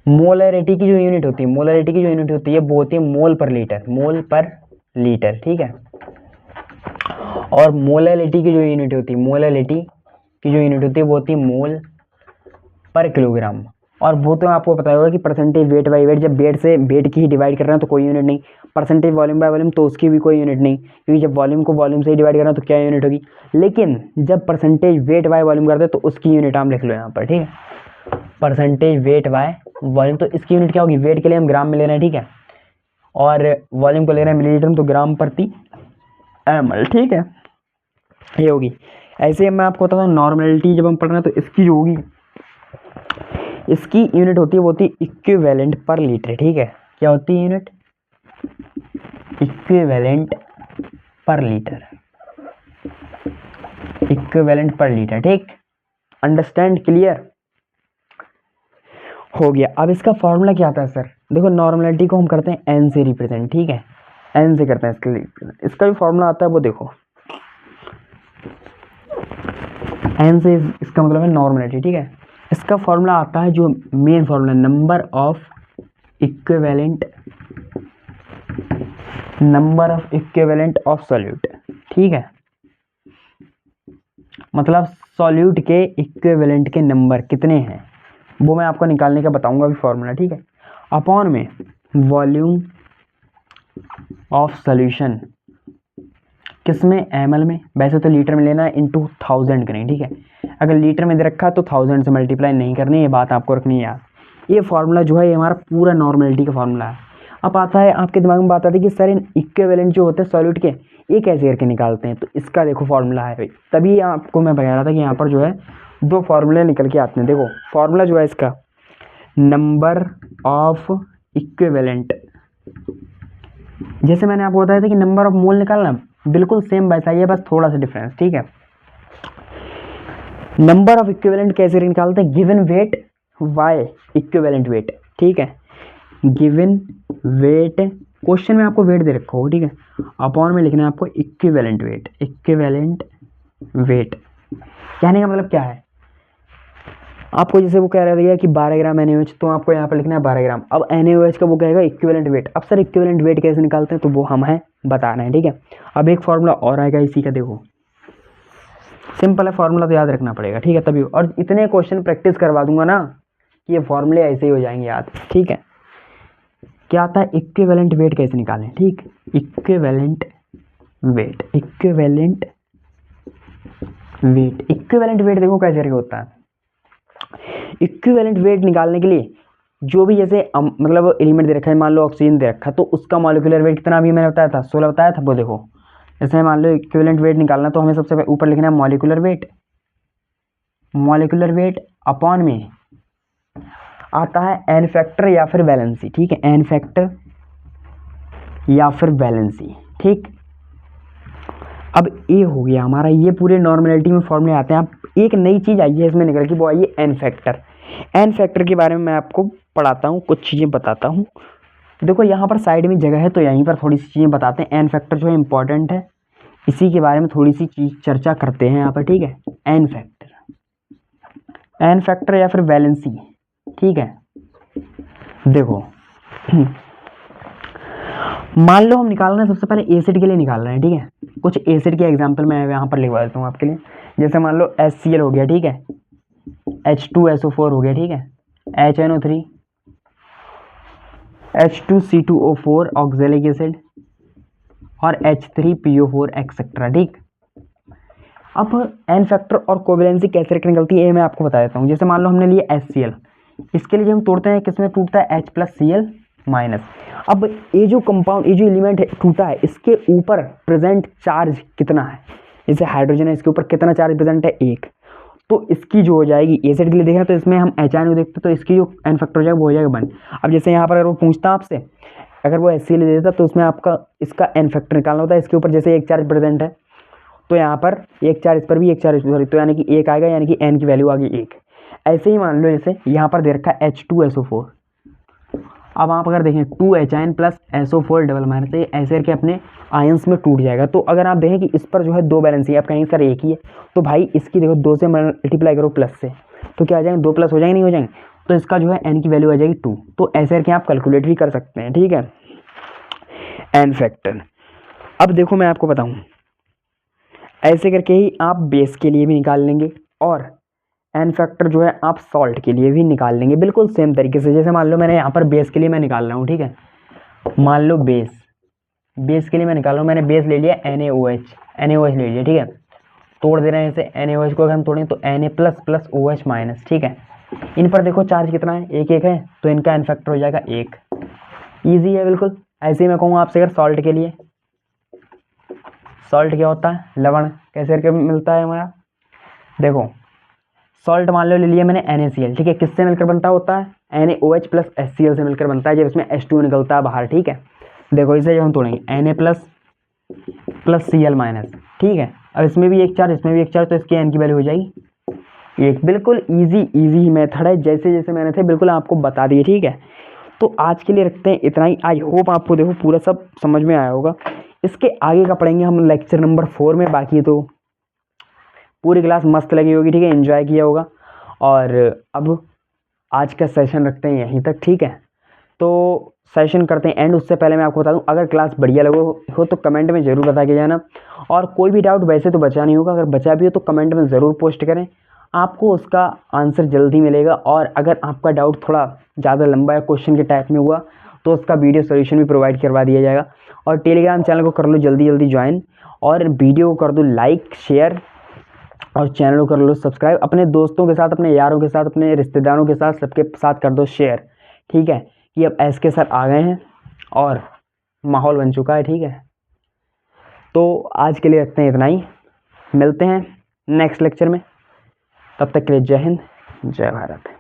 A: मोलरिटी की जो यूनिट होती है, मोलरिटी की जो यूनिट होती है वो होती है मोल पर लीटर, मोल पर लीटर, ठीक है। और मोलरिटी की जो यूनिट होती है, मोलरिटी की जो यूनिट होती है वो होती है मोल पर किलोग्राम। और वो तो आपको पता होगा कि परसेंटेज वेट बाई वेट, जब वेट से वेट की ही डिवाइड कर रहे हैं तो कोई यूनिट नहीं, परसेंटेज वॉल्यूम बाय वॉल्यूम तो उसकी भी कोई यूनिट नहीं, क्योंकि जब वॉल्यूम को वॉल्यूम से ही डिवाइड कर रहे हैं तो क्या यूनिट होगी। लेकिन जब परसेंटेज वेट बाय वॉल्यूम करते हैं तो उसकी यूनिट आप लिख लो यहाँ पर, ठीक है, परसेंटेज वेट बाय वॉल्यूम। तो इसकी यूनिट क्या होगी, वेट के लिए हम ग्राम में ले रहे हैं, ठीक है, और वॉल्यूम को ले रहे हैं मिलीलीटर में, तो ग्राम प्रति ml, ठीक है, ये होगी। ऐसे मैं आपको बताता हूँ नॉर्मलिटी जब हम पढ़ रहे हैं तो इसकी जो होगी, इसकी यूनिट होती है वो होती है इक्विवेलेंट पर लीटर, ठीक है। क्या होती है यूनिट, इक्विवेलेंट पर लीटर, इक्विवेलेंट पर लीटर, ठीक। अंडरस्टैंड, क्लियर हो गया। अब इसका फॉर्मूला क्या आता है सर, देखो नॉर्मलिटी को हम करते हैं एन से रिप्रेजेंट, ठीक है, एन से करते हैं इसके लिए। इसका जो फॉर्मूला आता है वो देखो, एन से इसका मतलब है नॉर्मलिटी, ठीक है। इसका फॉर्मूला आता है जो main formula, number of equivalent, number of equivalent of solute, ठीक है, मतलब सॉल्यूट के इक्विवेलेंट के नंबर कितने हैं वो मैं आपको निकालने का बताऊंगा अभी फॉर्मूला, ठीक है। अपॉन में वॉल्यूम ऑफ सॉल्यूशन, किसमें, ml में, वैसे तो लीटर में लेना है, इनटू 1000 करें, ठीक है। अगर लीटर में दे रखा तो 1000 से मल्टीप्लाई नहीं करनी, ये बात आपको रखनी है याद। ये फार्मूला जो है ये हमारा पूरा नॉर्मलिटी का फार्मूला है। अब आता है आपके दिमाग में बात आती है कि सर इन इक्विवेलेंट जो होते हैं सॉल्यूट के, ये कैसे करके निकालते हैं, तो इसका देखो फार्मूला है भाई, तभी आपको मैं बता रहा था कि यहाँ पर जो है 2 फार्मूले निकल के आते हैं। देखो फार्मूला जो है इसका, नंबर ऑफ इक्विवेलेंट, जैसे मैंने आपको बताया था कि नंबर ऑफ मोल निकालना बिल्कुल सेम वैसा ही है, बस थोड़ा सा डिफरेंस, ठीक है। नंबर ऑफ इक्विवेलेंट कैसे निकालते हैं, given weight by equivalent weight, ठीक है, गिवन वेट, क्वेश्चन में आपको वेट दे रखा हो, ठीक है, अपॉन में लिखना है आपको इक्विवेलेंट वेट, इक्विवेलेंट वेट। कहने का मतलब क्या है, आपको जैसे वो कह रहा है कि 12 ग्राम NaOH, तो आपको यहाँ पर लिखना है 12 ग्राम। अब NaOH का वो कहेगा इक्विवेलेंट वेट। अब सर इक्विवेलेंट वेट कैसे निकालते हैं, तो वो हम हैं बता रहे हैं, ठीक है। अब एक फार्मूला और आएगा इसी का, देखो सिंपल है, फार्मूला तो याद रखना पड़ेगा, ठीक है, तभी। और इतने क्वेश्चन प्रैक्टिस करवा दूंगा ना कि ये फार्मूले ऐसे ही हो जाएंगे याद, ठीक है। क्या आता है, इक्विवेलेंट वेट कैसे निकालें, ठीक, equivalent weight, equivalent weight, equivalent weight देखो कैसे होता है। इक्विवेलेंट वेट निकालने के लिए जो भी जैसे मतलब एलिमेंट दे रखा है, मान लो ऑक्सीजन दे रखा, तो उसका मॉलिक्यूलर वेट कितना अभी मैंने बताया था, 16 बताया था। वो देखो जैसे मान लो इक्विवेलेंट वेट निकालना, तो हमें सबसे ऊपर लिखना है molecular weight, molecular weight upon में आता है एन फैक्टर या फिर वैलेंसी, ठीक है, एन फैक्टर या फिर वैलेंसी, ठीक। अब ये हो गया हमारा, ये पूरे नॉर्मलिटी में फॉर्मूले आते हैं। अब एक नई चीज़ आई है इसमें निकल के, वो आई है एन फैक्टर। एन फैक्टर के बारे में मैं आपको पढ़ाता हूँ, कुछ चीज़ें बताता हूँ। देखो यहाँ पर साइड में जगह है तो यहीं पर थोड़ी सी चीज़ें बताते हैं। एन फैक्टर जो है इंपॉर्टेंट है, इसी के बारे में थोड़ी सी चीज़ चर्चा करते हैं यहाँ पर, ठीक है। एन फैक्टर, एन फैक्टर या फिर वैलेंसी, ठीक है। देखो मान लो हम निकाल रहे हैं, सबसे पहले एसिड के लिए निकाल रहे हैं, ठीक है। कुछ एसिड के एग्जांपल मैं यहाँ पर लिखवा देता हूँ आपके लिए। जैसे मान लो HCl हो गया, ठीक है, H2SO4 हो गया, ठीक है, HNO3, H2C2O4 ऑक्जेलिक एसिड और H3PO4 एक्सेट्रा, ठीक। अब एन फैक्टर और कोवेलेंसी कैसे निकलती है ये मैं आपको बता देता हूँ। जैसे मान लो हमने लिया HCl, इसके लिए जब हम तोड़ते हैं किसमें टूटता है, H+Cl-। अब ये जो कंपाउंड, ये जो एलिमेंट है टूटा है, इसके ऊपर प्रेजेंट चार्ज कितना है, जैसे हाइड्रोजन है, इसके ऊपर कितना चार्ज प्रेजेंट है, 1। तो इसकी जो हो जाएगी एसिड के लिए देखें तो इसमें हम HN को देखते तो इसकी जो n फैक्टर हो जाएगा वो हो जाएगा 1। अब जैसे यहाँ पर अगर वो पूछता आपसे, अगर वो HCl ले देता तो उसमें आपका इसका n फैक्टर निकालना होता है। इसके ऊपर जैसे एक चार्ज प्रेजेंट है तो यहाँ पर एक चार्ज इस पर भी, एक चार्ज इस पर, तो यानी कि 1 आएगा, यानी कि n की वैल्यू आ गई 1। ऐसे ही मान लो जैसे यहाँ पर दे रखा है H2SO4। अब आप अगर देखें 2HN plus SO4 double minus, ऐसे करके अपने आयंस में टूट जाएगा। तो अगर आप देखें कि इस पर जो है 2 बैलेंस है, आप कहेंगे सर एक ही है, तो भाई इसकी देखो 2 से मल्टीप्लाई करो प्लस से, तो क्या आ जाएंगे 2 प्लस हो जाएंगे, नहीं हो जाएंगे, तो इसका जो है n की वैल्यू आ जाएगी 2। तो ऐसे करके आप कैलकुलेट भी कर सकते हैं, ठीक है, n फैक्टर। अब देखो मैं आपको बताऊं, ऐसे करके ही आप बेस के लिए भी निकाल लेंगे और n फैक्टर जो है आप सॉल्ट के लिए भी निकाल लेंगे, बिल्कुल सेम तरीके से। जैसे मान लो मैंने यहाँ पर बेस के लिए मैं निकाल रहा हूँ, ठीक है, मान लो बेस के लिए मैं निकाल रहा हूँ, मैंने बेस ले लिया NaOH ले लिया, ठीक है, तोड़ दे रहे हैं इसे। NaOH को अगर हम तोड़ें तो Na plus plus OH minus, ठीक है। इन पर देखो चार्ज कितना है, 1 1 है, तो इनका n फैक्टर हो जाएगा 1। ईजी है बिल्कुल। ऐसे ही मैं कहूँगा आपसे अगर सॉल्ट के लिए, सॉल्ट क्या होता है, लवण, कैसे करके मिलता है हमारा, देखो सॉल्ट मान लो ले लिया मैंने NaCl, ठीक है, किससे मिलकर बनता होता है, NaOH प्लस HCl से मिलकर बनता है, जब इसमें H2 निकलता है बाहर, ठीक है। देखो इसे जब हम तोड़ेंगे Na plus plus Cl minus, ठीक है, अब इसमें भी एक चार्ज, इसमें भी एक चार्ज, तो इसकी n की वैल्यू हो जाएगी 1। बिल्कुल इजी मेथड है, जैसे जैसे मैंने थे बिल्कुल आपको बता दिए, ठीक है। तो आज के लिए रखते हैं इतना ही। आई होप आपको देखो पूरा सब समझ में आया होगा। इसके आगे का पढ़ेंगे हम लेक्चर नंबर 4 में। बाकी तो पूरी क्लास मस्त लगी होगी, ठीक है, एंजॉय किया होगा। और अब आज का सेशन रखते हैं यहीं तक, ठीक है। तो सेशन करते हैं एंड। उससे पहले मैं आपको बता दूं, अगर क्लास बढ़िया लगे हो तो कमेंट में ज़रूर बता के जाना। और कोई भी डाउट वैसे तो बचा नहीं होगा, अगर बचा भी हो तो कमेंट में ज़रूर पोस्ट करें, आपको उसका आंसर जल्दी मिलेगा। और अगर आपका डाउट थोड़ा ज़्यादा लंबा या क्वेश्चन के टाइप में हुआ तो उसका वीडियो सोल्यूशन भी प्रोवाइड करवा दिया जाएगा। और टेलीग्राम चैनल को कर लो जल्दी ज्वाइन, और वीडियो को कर दो लाइक शेयर, और चैनल को कर लो सब्सक्राइब। अपने दोस्तों के साथ, अपने यारों के साथ, अपने रिश्तेदारों के साथ, सबके साथ कर दो शेयर, ठीक है। कि अब एस के सर आ गए हैं और माहौल बन चुका है, ठीक है। तो आज के लिए रखते हैं इतना ही, मिलते हैं नेक्स्ट लेक्चर में। तब तक के लिए जय हिंद, जय भारत।